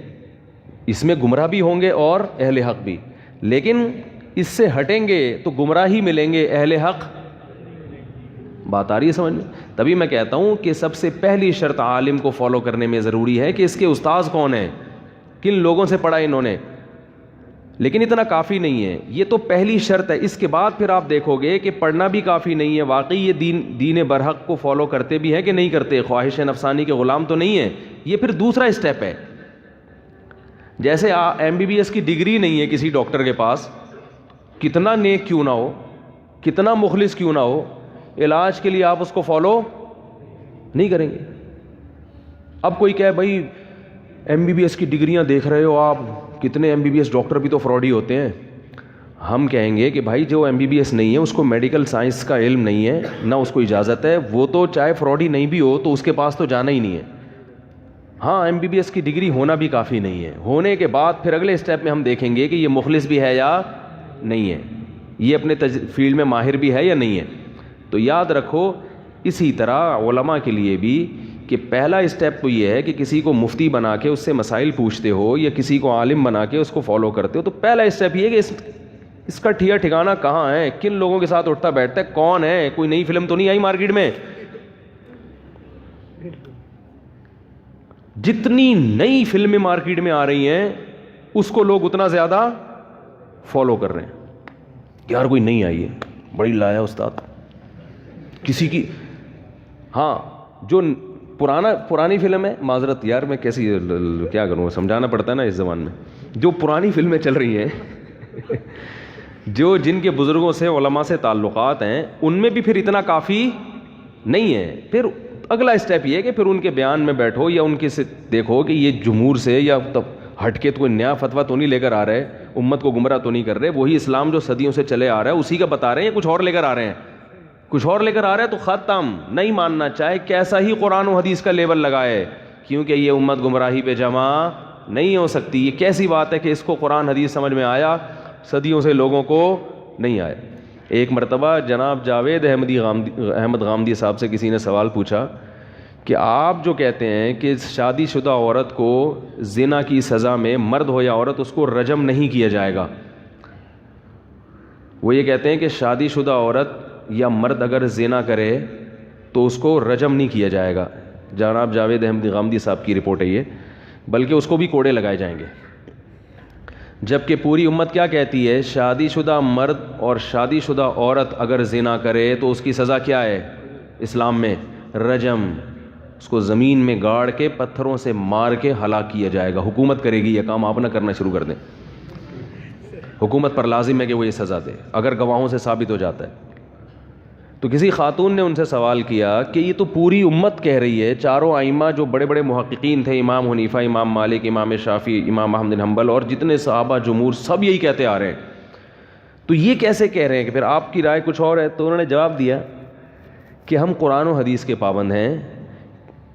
اس میں گمراہ بھی ہوں گے اور اہل حق بھی، لیکن اس سے ہٹیں گے تو گمراہ ہی ملیں گے، اہل حق. بات آ رہی ہے سمجھ میں؟ تبھی میں کہتا ہوں کہ سب سے پہلی شرط عالم کو فالو کرنے میں ضروری ہے کہ اس کے استاذ کون ہیں، کن لوگوں سے پڑھا انہوں نے. لیکن اتنا کافی نہیں ہے، یہ تو پہلی شرط ہے. اس کے بعد پھر آپ دیکھو گے کہ پڑھنا بھی کافی نہیں ہے. واقعی یہ دین برحق کو فالو کرتے بھی ہیں کہ نہیں کرتے، خواہش نفسانی کے غلام تو نہیں ہے. یہ پھر دوسرا اسٹیپ ہے. جیسے MBBS کی ڈگری نہیں ہے کسی ڈاکٹر کے پاس، کتنا نیک کیوں نہ ہو، کتنا مخلص کیوں نہ ہو، علاج کے لیے آپ اس کو فالو نہیں کریں گے. اب کوئی کہے بھائی MBBS کی ڈگریاں دیکھ رہے ہو آپ، کتنے MBBS ڈاکٹر بھی تو فراڈی ہوتے ہیں. ہم کہیں گے کہ بھائی جو MBBS نہیں ہے اس کو میڈیکل سائنس کا علم نہیں ہے، نہ اس کو اجازت ہے، وہ تو چاہے فراڈی نہیں بھی ہو تو اس کے پاس تو جانا ہی نہیں ہے. ہاں MBBS کی ڈگری ہونا بھی کافی نہیں ہے. ہونے کے بعد پھر اگلے اسٹیپ میں ہم دیکھیں گے کہ یہ مخلص بھی ہے یا نہیں ہے، یہ اپنے فیلڈ میں ماہر بھی ہے یا نہیں ہے. تو یاد رکھو اسی طرح علماء کے لیے بھی کہ پہلا اسٹیپ تو یہ ہے کہ کسی کو مفتی بنا کے اس سے مسائل پوچھتے ہو یا کسی کو عالم بنا کے اس کو فالو کرتے ہو، تو پہلا اسٹیپ یہ ہے کہ اس کا ٹھکانہ کہاں ہے، کن لوگوں کے ساتھ اٹھتا بیٹھتا ہے، کون ہے. کوئی نئی فلم تو نہیں آئی مارکیٹ میں. جتنی نئی فلمیں مارکیٹ میں آ رہی ہیں اس کو لوگ اتنا زیادہ فالو کر رہے ہیں. یار کوئی نہیں آئی ہے، بڑی لایا استاد کسی کی. ہاں جو پرانی فلم ہے، معذرت یار میں کیسی کیا کروں، سمجھانا پڑتا ہے نا اس زبان میں. جو پرانی فلمیں چل رہی ہیں جو جن کے بزرگوں سے علماء سے تعلقات ہیں، ان میں بھی پھر اتنا کافی نہیں ہے. پھر اگلا اسٹیپ یہ ہے کہ پھر ان کے بیان میں بیٹھو یا ان کے سے دیکھو کہ یہ جمہور سے یا ہٹ کے تو کوئی نیا فتویٰ تو نہیں لے کر آ رہے، امت کو گمراہ تو نہیں کر رہے. وہی اسلام جو صدیوں سے چلے آ رہا ہے اسی کا بتا رہے ہیں، کچھ اور لے کر آ رہے ہیں. کچھ اور لے کر آ رہے ہیں تو ختم نہیں ماننا، چاہے کیسا ہی قرآن و حدیث کا لیبل لگائے، کیونکہ یہ امت گمراہی پہ جمع نہیں ہو سکتی. یہ کیسی بات ہے کہ اس کو قرآن حدیث سمجھ میں آیا، صدیوں سے لوگوں کو نہیں آیا. ایک مرتبہ جناب جاوید احمد غامدی صاحب سے کسی نے سوال پوچھا کہ آپ جو کہتے ہیں کہ شادی شدہ عورت کو زنا کی سزا میں مرد ہو یا عورت اس کو رجم نہیں کیا جائے گا. وہ یہ کہتے ہیں کہ شادی شدہ عورت یا مرد اگر زنا کرے تو اس کو رجم نہیں کیا جائے گا. جناب جاوید احمد غامدی صاحب کی رپورٹ ہے یہ، بلکہ اس کو بھی کوڑے لگائے جائیں گے. جبکہ پوری امت کیا کہتی ہے، شادی شدہ مرد اور شادی شدہ عورت اگر زنا کرے تو اس کی سزا کیا ہے، اسلام میں؟ رجم، اس کو زمین میں گاڑ کے پتھروں سے مار کے ہلاک کیا جائے گا. حکومت کرے گی یہ کام، آپ نہ کرنا شروع کر دیں. حکومت پر لازم ہے کہ وہ یہ سزا دے اگر گواہوں سے ثابت ہو جاتا ہے. تو کسی خاتون نے ان سے سوال کیا کہ یہ تو پوری امت کہہ رہی ہے، چاروں ائمہ جو بڑے بڑے محققین تھے، امام حنیفہ، امام مالک، امام شافعی، امام احمد بن حنبل اور جتنے صحابہ جمہور سب یہی کہتے آ رہے ہیں، تو یہ کیسے کہہ رہے ہیں کہ پھر آپ کی رائے کچھ اور ہے؟ تو انہوں نے جواب دیا کہ ہم قرآن و حدیث کے پابند ہیں،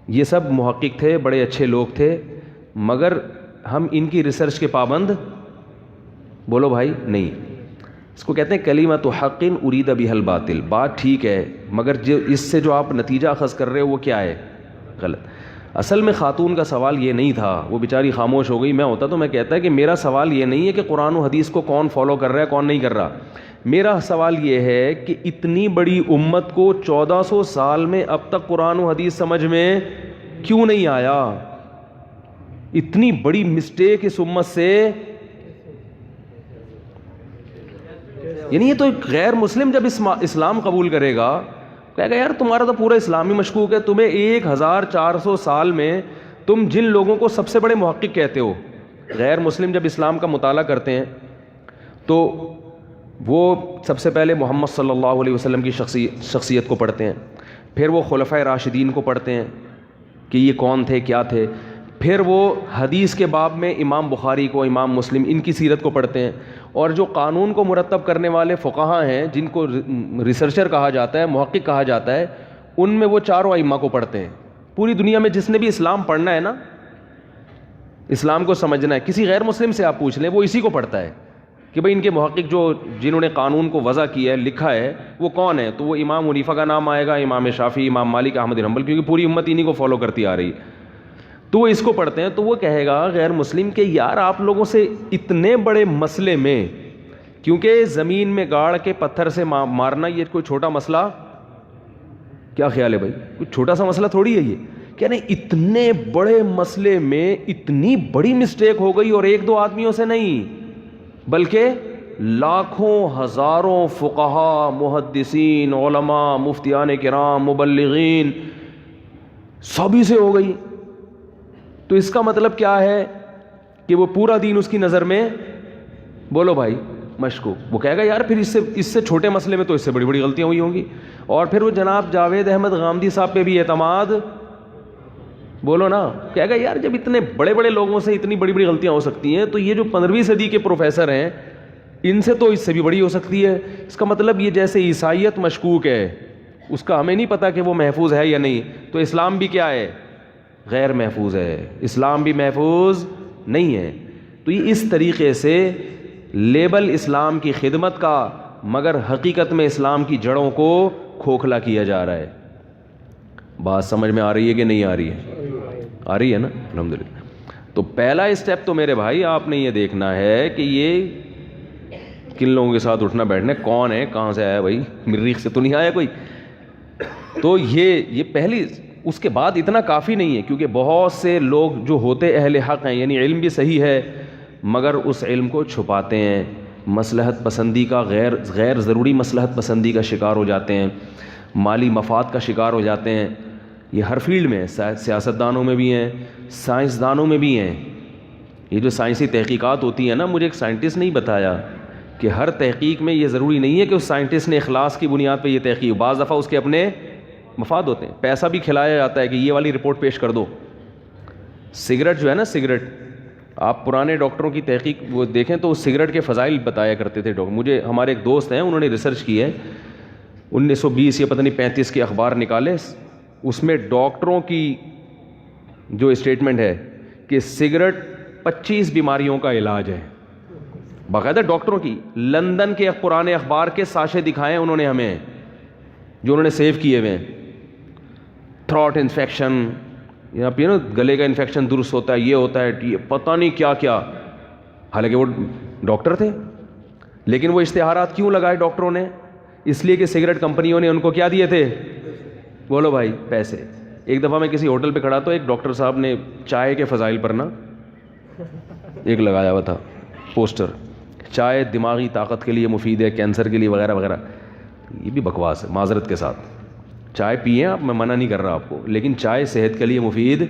یہ سب محقق تھے، بڑے اچھے لوگ تھے، مگر ہم ان کی ریسرچ کے پابند بولو بھائی نہیں. اس کو کہتے ہیں کلمۃ حق ارید بها الباطل. بات ٹھیک ہے مگر جو اس سے جو آپ نتیجہ اخذ کر رہے ہو وہ کیا ہے؟ غلط. اصل میں خاتون کا سوال یہ نہیں تھا، وہ بیچاری خاموش ہو گئی. میں ہوتا تو میں کہتا کہ میرا سوال یہ نہیں ہے کہ قرآن و حدیث کو کون فالو کر رہا ہے کون نہیں کر رہا. میرا سوال یہ ہے کہ اتنی بڑی امت کو 1400 سال میں اب تک قرآن و حدیث سمجھ میں کیوں نہیں آیا؟ اتنی بڑی مسٹیک اس امت سے، یعنی یہ تو ایک غیر مسلم جب اسلام قبول کرے گا کہے گا یار تمہارا تو پورا اسلامی مشکوک ہے، تمہیں 1400 سال میں تم جن لوگوں کو سب سے بڑے محقق کہتے ہو، غیر مسلم جب اسلام کا مطالعہ کرتے ہیں تو وہ سب سے پہلے محمد صلی اللہ علیہ وسلم کی شخصیت کو پڑھتے ہیں، پھر وہ خلفائے راشدین کو پڑھتے ہیں کہ یہ کون تھے کیا تھے، پھر وہ حدیث کے باب میں امام بخاری کو، امام مسلم، ان کی سیرت کو پڑھتے ہیں، اور جو قانون کو مرتب کرنے والے فقہا ہیں جن کو ریسرچر کہا جاتا ہے، محقق کہا جاتا ہے، ان میں وہ چاروں ائمہ کو پڑھتے ہیں. پوری دنیا میں جس نے بھی اسلام پڑھنا ہے نا، اسلام کو سمجھنا ہے، کسی غیر مسلم سے آپ پوچھ لیں وہ اسی کو پڑھتا ہے کہ بھئی ان کے محقق جو جنہوں نے قانون کو وضع کیا ہے، لکھا ہے، وہ کون ہے؟ تو وہ امام حنیفہ کا نام آئے گا، امام شافعی، امام مالک، احمد بن حنبل، کیونکہ پوری امت انہی کو فالو کرتی آ رہی ہے. تو وہ اس کو پڑھتے ہیں. تو وہ کہے گا غیر مسلم کہ یار آپ لوگوں سے اتنے بڑے مسئلے میں، کیونکہ زمین میں گاڑ کے پتھر سے مارنا یہ کوئی چھوٹا مسئلہ، کیا خیال ہے بھائی؟ کوئی چھوٹا سا مسئلہ تھوڑی ہے یہ. کیا نہیں، اتنے بڑے مسئلے میں اتنی بڑی مسٹیک ہو گئی، اور ایک دو آدمیوں سے نہیں بلکہ لاکھوں ہزاروں فقہا، محدثین، علماء، مفتیان کرام، مبلغین سبھی سے ہو گئی. تو اس کا مطلب کیا ہے کہ وہ پورا دین اس کی نظر میں بولو بھائی مشکوک. وہ کہے گا یار پھر اس سے چھوٹے مسئلے میں تو اس سے بڑی بڑی غلطیاں ہوئی ہوں گی. اور پھر وہ جناب جاوید احمد غامدی صاحب پہ بھی اعتماد بولو نا، کہے گا یار جب اتنے بڑے بڑے لوگوں سے اتنی بڑی بڑی غلطیاں ہو سکتی ہیں تو یہ جو 15ویں صدی کے پروفیسر ہیں ان سے تو اس سے بھی بڑی ہو سکتی ہے. اس کا مطلب یہ جیسے عیسائیت مشکوک ہے، اس کا ہمیں نہیں پتا کہ وہ محفوظ ہے یا نہیں، تو اسلام بھی کیا ہے؟ غیر محفوظ ہے. اسلام بھی محفوظ نہیں ہے. تو یہ اس طریقے سے لیبل اسلام کی خدمت کا، مگر حقیقت میں اسلام کی جڑوں کو کھوکھلا کیا جا رہا ہے. بات سمجھ میں آ رہی ہے کہ نہیں آ رہی ہے؟ آ رہی ہے نا، الحمدللہ. تو پہلا اسٹیپ تو میرے بھائی آپ نے یہ دیکھنا ہے کہ یہ کن لوگوں کے ساتھ اٹھنا بیٹھنا، کون ہے، کہاں سے آیا بھائی، مریخ سے تو نہیں آیا کوئی. تو یہ پہلی. اس کے بعد اتنا کافی نہیں ہے، کیونکہ بہت سے لوگ جو ہوتے اہل حق ہیں، یعنی علم بھی صحیح ہے مگر اس علم کو چھپاتے ہیں، مصلحت پسندی کا، غیر ضروری مصلحت پسندی کا شکار ہو جاتے ہیں، مالی مفاد کا شکار ہو جاتے ہیں. یہ ہر فیلڈ میں، سیاستدانوں میں بھی ہیں، سائنسدانوں میں بھی ہیں. یہ جو سائنسی تحقیقات ہوتی ہیں نا، مجھے ایک سائنٹسٹ نے ہی بتایا کہ ہر تحقیق میں یہ ضروری نہیں ہے کہ اس سائنٹسٹ نے اخلاص کی بنیاد پہ یہ تحقیق، بعض دفعہ اس کے اپنے مفاد ہوتے ہیں. پیسہ بھی کھلایا جاتا ہے کہ یہ والی رپورٹ پیش کر دو. سگریٹ جو ہے نا، سگریٹ، آپ پرانے ڈاکٹروں کی تحقیق وہ دیکھیں تو سگریٹ کے فضائل بتایا کرتے تھے ڈاکٹر. مجھے ہمارے ایک دوست ہیں، انہوں نے ریسرچ کی ہے، 1920 یا پتہ نہیں 35 کے اخبار نکالے، اس میں ڈاکٹروں کی جو اسٹیٹمنٹ ہے کہ سگریٹ 25 بیماریوں کا علاج ہے، باقاعدہ ڈاکٹروں کی. لندن کے پرانے اخبار کے ساشے دکھائے انہوں نے ہمیں، جو انہوں نے سیو کیے ہوئے. تھروٹ انفیکشن، یہاں پہ نا گلے کا انفیکشن درست ہوتا ہے، یہ ہوتا ہے، یہ پتہ نہیں کیا کیا. حالانکہ وہ ڈاکٹر تھے، لیکن وہ اشتہارات کیوں لگائے ڈاکٹروں نے؟ اس لیے کہ سگریٹ کمپنیوں نے ان کو کیا دیے تھے؟ بولو بھائی، پیسے. ایک دفعہ میں کسی ہوٹل پہ کھڑا تو ایک ڈاکٹر صاحب نے چائے کے فضائل پر نا ایک لگایا ہوا تھا پوسٹر، چائے دماغی طاقت کے لیے مفید ہے، کینسر کے لیے وغیرہ وغیرہ. یہ بھی بکواس ہے معذرت کے ساتھ. چائے پئیں آپ, میں منع نہیں کر رہا آپ کو, لیکن چائے صحت کے لیے مفید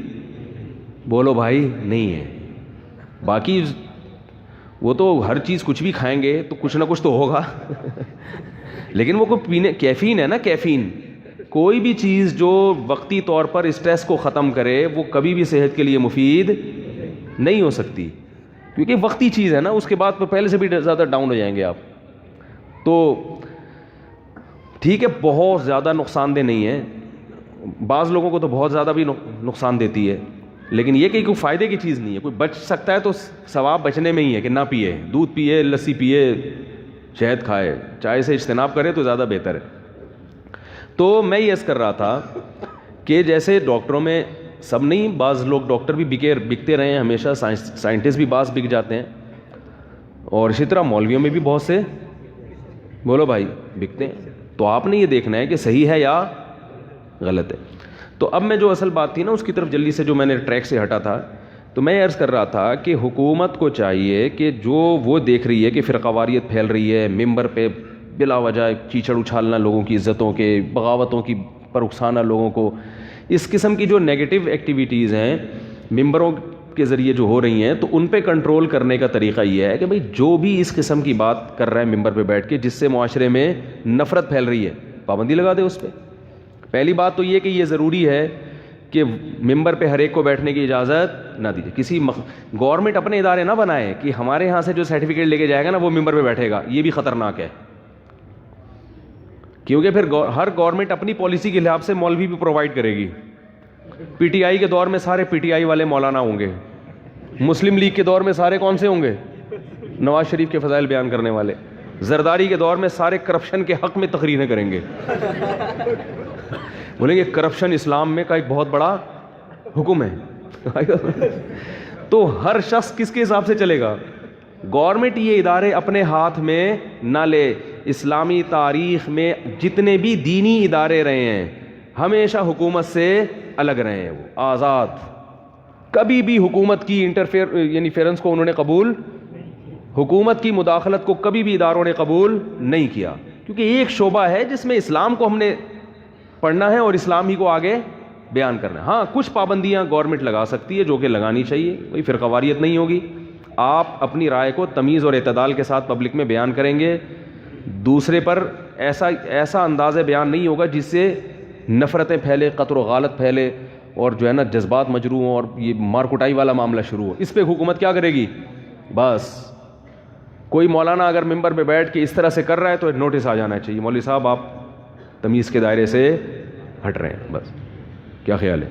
بولو بھائی نہیں ہے. باقی وہ تو ہر چیز کچھ بھی کھائیں گے تو کچھ نہ کچھ تو ہوگا لیکن وہ کوئی پینے, کیفین ہے نا, کیفین, کوئی بھی چیز جو وقتی طور پر اسٹریس کو ختم کرے وہ کبھی بھی صحت کے لیے مفید نہیں ہو سکتی, کیونکہ وقتی چیز ہے نا, اس کے بعد تو پہلے سے بھی زیادہ ڈاؤن ہو جائیں گے آپ. تو ٹھیک ہے بہت زیادہ نقصان دہ نہیں ہے, بعض لوگوں کو تو بہت زیادہ بھی نقصان دیتی ہے, لیکن یہ کہ کوئی فائدے کی چیز نہیں ہے. کوئی بچ سکتا ہے تو ثواب بچنے میں ہی ہے کہ نہ پیے, دودھ پیے, لسی پیے, شہد کھائے, چائے سے اجتناب کرے تو زیادہ بہتر ہے. تو میں یہ عرض کر رہا تھا کہ جیسے ڈاکٹروں میں سب نہیں, بعض لوگ ڈاکٹر بھی بکتے رہے ہیں ہمیشہ, سائنٹسٹ بھی بعض بک جاتے ہیں, اور اسی طرح مولویوں میں بھی بہت سے بولو بھائی بکتے ہیں. تو آپ نے یہ دیکھنا ہے کہ صحیح ہے یا غلط ہے. تو اب میں جو اصل بات تھی نا اس کی طرف جلدی سے جو میں نے ٹریک سے ہٹا تھا, تو میں عرض کر رہا تھا کہ حکومت کو چاہیے کہ جو وہ دیکھ رہی ہے کہ فرقہ واریت پھیل رہی ہے, ممبر پہ بلا وجہ کیچڑ اچھالنا لوگوں کی عزتوں کے, بغاوتوں کی پر اکسانا لوگوں کو, اس قسم کی جو نیگیٹو ایکٹیویٹیز ہیں ممبروں کے ذریعے جو ہو رہی ہیں, تو ان پہ کنٹرول کرنے کا طریقہ یہ ہے کہ بھئی جو بھی اس قسم کی بات کر رہا ہے ممبر پہ بیٹھ کے جس سے معاشرے میں نفرت پھیل رہی ہے, پابندی لگا دے اس پہ. پہلی بات تو یہ کہ یہ ضروری ہے کہ ممبر پہ ہر ایک کو بیٹھنے کی اجازت نہ دیجیے. کسی گورنمنٹ اپنے ادارے نہ بنائے کہ ہمارے یہاں سے جو سرٹیفکیٹ لے کے جائے گا نا وہ ممبر پہ بیٹھے گا, یہ بھی خطرناک ہے, کیونکہ پھر ہر گورنمنٹ اپنی پالیسی کے لحاظ سے مولوی بھی پرووائڈ کرے گی. پی ٹی آئی کے دور میں سارے پی ٹی آئی والے مولانا ہوں گے, مسلم لیگ کے دور میں سارے کون سے ہوں گے, نواز شریف کے فضائل بیان کرنے والے, زرداری کے دور میں سارے کرپشن کے حق میں تقریریں کریں گے, بولیں گے کرپشن اسلام میں کا ایک بہت بڑا حکم ہے. تو ہر شخص کس کے حساب سے چلے گا؟ گورنمنٹ یہ ادارے اپنے ہاتھ میں نہ لے. اسلامی تاریخ میں جتنے بھی دینی ادارے رہے ہیں ہمیشہ حکومت سے الگ رہے ہیں, وہ آزاد, کبھی بھی حکومت کی انٹرفیئرنس کو انہوں نے قبول, حکومت کی مداخلت کو کبھی بھی اداروں نے قبول نہیں کیا, کیونکہ ایک شعبہ ہے جس میں اسلام کو ہم نے پڑھنا ہے اور اسلام ہی کو آگے بیان کرنا ہے. ہاں کچھ پابندیاں گورنمنٹ لگا سکتی ہے جو کہ لگانی چاہیے, کوئی فرقہ واریت نہیں ہوگی, آپ اپنی رائے کو تمیز اور اعتدال کے ساتھ پبلک میں بیان کریں گے, دوسرے پر ایسا انداز بیان نہیں ہوگا جس سے نفرتیں پھیلے, قتل و غارت پھیلے, اور جو ہے نا جذبات مجروح ہوں اور یہ مار کٹائی والا معاملہ شروع ہو. اس پہ حکومت کیا کرے گی؟ بس کوئی مولانا اگر ممبر پہ بیٹھ کے اس طرح سے کر رہا ہے تو نوٹس آ جانا چاہیے, مولوی صاحب آپ تمیز کے دائرے سے ہٹ رہے ہیں. بس کیا خیال ہے؟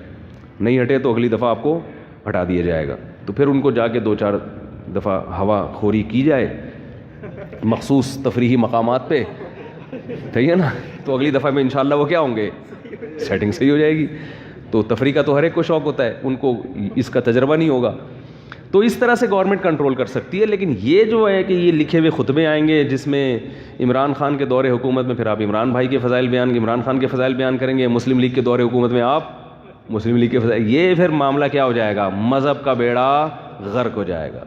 نہیں ہٹے تو اگلی دفعہ آپ کو ہٹا دیا جائے گا. تو پھر ان کو جا کے 2-4 دفعہ ہوا خوری کی جائے مخصوص تفریحی مقامات پہ, ٹھیک ہے نا, تو اگلی دفعہ میں انشاءاللہ وہ کیا ہوں گے, سیٹنگ صحیح ہو جائے گی. تو تفریح کا تو ہر ایک کو شوق ہوتا ہے, ان کو اس کا تجربہ نہیں ہوگا. تو اس طرح سے گورنمنٹ کنٹرول کر سکتی ہے. لیکن یہ جو ہے کہ یہ لکھے ہوئے خطبے آئیں گے جس میں عمران خان کے دور حکومت میں پھر آپ عمران بھائی کے فضائل بیان, عمران خان کے فضائل بیان کریں گے, مسلم لیگ کے دور حکومت میں آپ مسلم لیگ کے فضائل, یہ پھر معاملہ کیا ہو جائے گا, مذہب کا بیڑا غرق ہو جائے گا.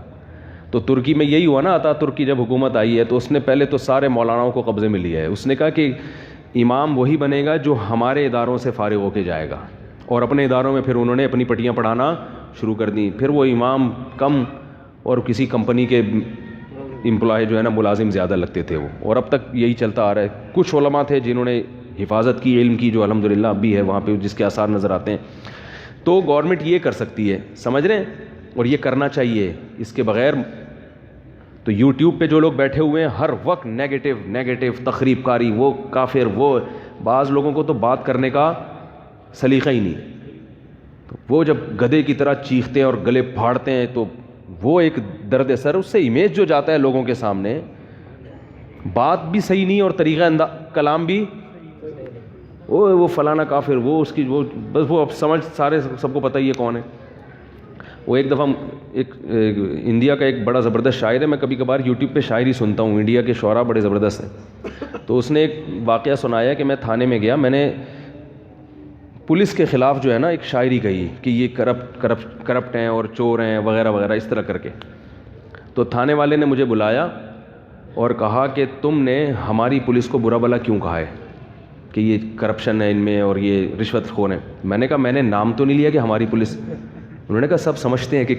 تو ترکی میں یہی ہوا نا, عطا ترک کی جب حکومت آئی ہے تو اس نے پہلے تو سارے مولاناؤں کو قبضے میں لیا ہے. اس نے کہا کہ امام وہی بنے گا جو ہمارے اداروں سے فارغ ہو کے جائے گا, اور اپنے اداروں میں پھر انہوں نے اپنی پٹیاں پڑھانا شروع کر دیں. پھر وہ امام کم اور کسی کمپنی کے امپلائی جو ہے نا ملازم زیادہ لگتے تھے وہ, اور اب تک یہی چلتا آ رہا ہے. کچھ علماء تھے جنہوں نے حفاظت کی علم کی, جو الحمدللہ اب بھی ہے وہاں پہ, جس کے آثار نظر آتے ہیں. تو گورنمنٹ یہ کر سکتی ہے, سمجھ رہے ہیں, اور یہ کرنا چاہیے. اس کے بغیر تو یوٹیوب پہ جو لوگ بیٹھے ہوئے ہیں ہر وقت نیگیٹو تخریب کاری, وہ کافر, وہ بعض لوگوں کو تو بات کرنے کا سلیقہ ہی نہیں. تو وہ جب گدھے کی طرح چیختے ہیں اور گلے پھاڑتے ہیں تو وہ ایک درد سر, اس سے امیج جو جاتا ہے لوگوں کے سامنے, بات بھی صحیح نہیں اور طریقہ کلام بھی, وہ فلانا کافر, وہ اس کی وہ بس وہ اب سمجھ سارے سب کو پتہ ہی ہے کون ہے. وہ ایک دفعہ ایک انڈیا کا ایک بڑا زبردست شاعر ہے, میں کبھی کبھار یوٹیوب پہ شاعری سنتا ہوں, انڈیا کے شعراء بڑے زبردست ہیں. تو اس نے ایک واقعہ سنایا کہ میں تھانے میں گیا, میں نے پولیس کے خلاف جو ہے نا ایک شاعری کہی کہ یہ کرپٹ ہیں اور چور ہیں وغیرہ وغیرہ اس طرح کر کے. تو تھانے والے نے مجھے بلایا اور کہا کہ تم نے ہماری پولیس کو برا بھلا کیوں کہا ہے. کہ یہ کرپشن ہے ان میں اور یہ رشوت خور ہیں. میں نے کہا میں نے نام تو نہیں لیا کہ ہماری پولیس. انہوں نے کہا سب سمجھتے ہیں کہ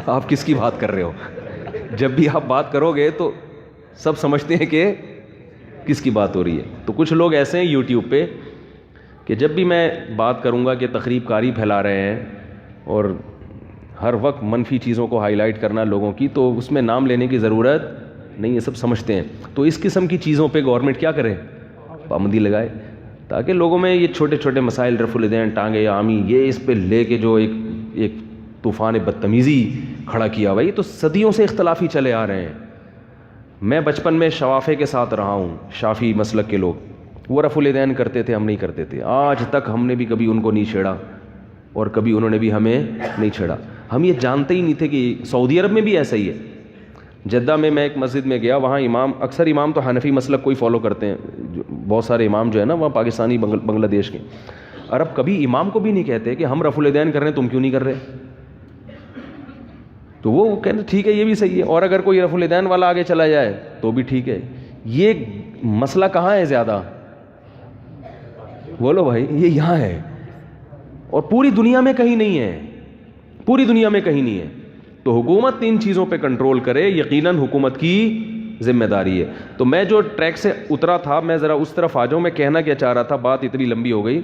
آپ کس کی بات کر رہے ہو. جب بھی آپ بات کرو گے تو سب سمجھتے ہیں کہ کس کی بات ہو رہی ہے. تو کچھ لوگ ایسے ہیں یوٹیوب پہ کہ جب بھی میں بات کروں گا کہ تخریب کاری پھیلا رہے ہیں اور ہر وقت منفی چیزوں کو ہائی لائٹ کرنا لوگوں کی, تو اس میں نام لینے کی ضرورت نہیں ہے, سب سمجھتے ہیں. تو اس قسم کی چیزوں پہ گورنمنٹ کیا کرے, پابندی لگائے, تاکہ لوگوں میں یہ چھوٹے چھوٹے مسائل, رفع الیدین, ٹانگے عامی, یہ اس پہ لے کے جو ایک طوفان بدتمیزی کھڑا کیا بھائی, تو صدیوں سے اختلافی چلے آ رہے ہیں. میں بچپن میں شوافے کے ساتھ رہا ہوں, شافی مسلک کے لوگ, وہ رفع الیدین کرتے تھے, ہم نہیں کرتے تھے. آج تک ہم نے بھی کبھی ان کو نہیں چھیڑا اور کبھی انہوں نے بھی ہمیں نہیں چھیڑا. ہم یہ جانتے ہی نہیں تھے کہ سعودی عرب میں بھی ایسا ہی ہے. جدہ میں ایک مسجد میں گیا, وہاں امام, اکثر امام تو حنفی مسلک کو ہی فالو کرتے ہیں, بہت سارے امام جو ہے نا وہاں پاکستانی, بنگلہ دیش کے. عرب کبھی امام کو بھی نہیں کہتے کہ ہم رفع الیدین کر رہے ہیں تم کیوں نہیں کر رہے. تو وہ کہتے ٹھیک ہے یہ بھی صحیح ہے, اور اگر کوئی رفع الیدین والا آگے چلا جائے تو بھی ٹھیک ہے. یہ مسئلہ کہاں ہے زیادہ, بولو بھائی, یہ یہاں ہے, اور پوری دنیا میں کہیں نہیں ہے, پوری دنیا میں کہیں نہیں ہے. تو حکومت ان چیزوں پہ کنٹرول کرے, یقیناً حکومت کی ذمہ داری ہے. تو میں جو ٹریک سے اترا تھا, میں ذرا اس طرف آ جاؤں. میں کہنا کیا چاہ رہا تھا, بات اتنی لمبی ہو گئی.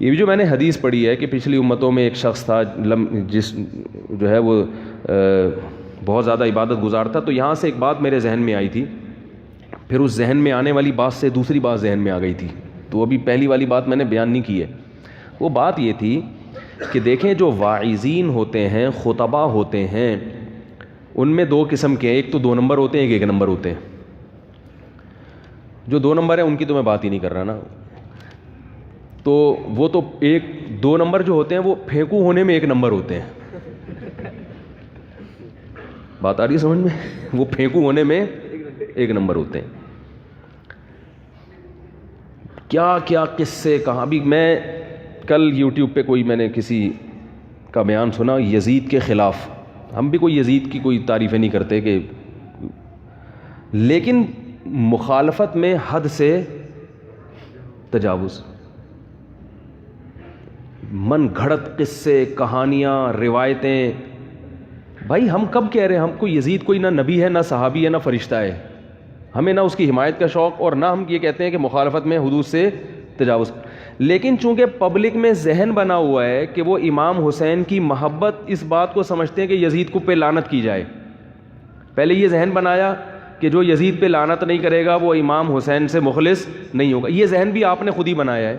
یہ جو میں نے حدیث پڑھی ہے کہ پچھلی امتوں میں ایک شخص تھا جس جو ہے وہ بہت زیادہ عبادت گزار تھا. تو یہاں سے ایک بات میرے ذہن میں آئی تھی, پھر اس ذہن میں آنے والی بات سے دوسری بات ذہن میں آ گئی تھی. تو ابھی پہلی والی بات میں نے بیان نہیں کی ہے. وہ بات یہ تھی کہ دیکھیں جو واعظین ہوتے ہیں, خطبہ ہوتے ہیں, ان میں دو قسم کے ہیں. ایک تو 2 نمبر ہوتے ہیں, ایک 1 نمبر ہوتے ہیں. جو 2 نمبر ہیں ان کی تو میں بات ہی نہیں کر رہا نا. تو وہ تو 2 نمبر جو ہوتے ہیں وہ پھینکو ہونے میں 1 نمبر ہوتے ہیں. بات آ رہی ہے سمجھ میں, وہ پھینکو ہونے میں 1 نمبر ہوتے ہیں. کیا کیا قصے کہاں. بھی میں کل یوٹیوب پہ میں نے کسی کا بیان سنا یزید کے خلاف. ہم بھی کوئی یزید کی کوئی تعریفیں نہیں کرتے کہ, لیکن مخالفت میں حد سے تجاوز, من گھڑت قصے, کہانیاں, روایتیں. بھائی ہم کب کہہ رہے ہیں ہم کو یزید کوئی نہ نبی ہے, نہ صحابی ہے, نہ فرشتہ ہے, ہمیں نہ اس کی حمایت کا شوق, اور نہ ہم یہ کہتے ہیں کہ مخالفت میں حدود سے تجاوز. لیکن چونکہ پبلک میں ذہن بنا ہوا ہے کہ وہ امام حسین کی محبت, اس بات کو سمجھتے ہیں کہ یزید کو پہ لعنت کی جائے. پہلے یہ ذہن بنایا کہ جو یزید پہ لعنت نہیں کرے گا وہ امام حسین سے مخلص نہیں ہوگا. یہ ذہن بھی آپ نے خود ہی بنایا ہے.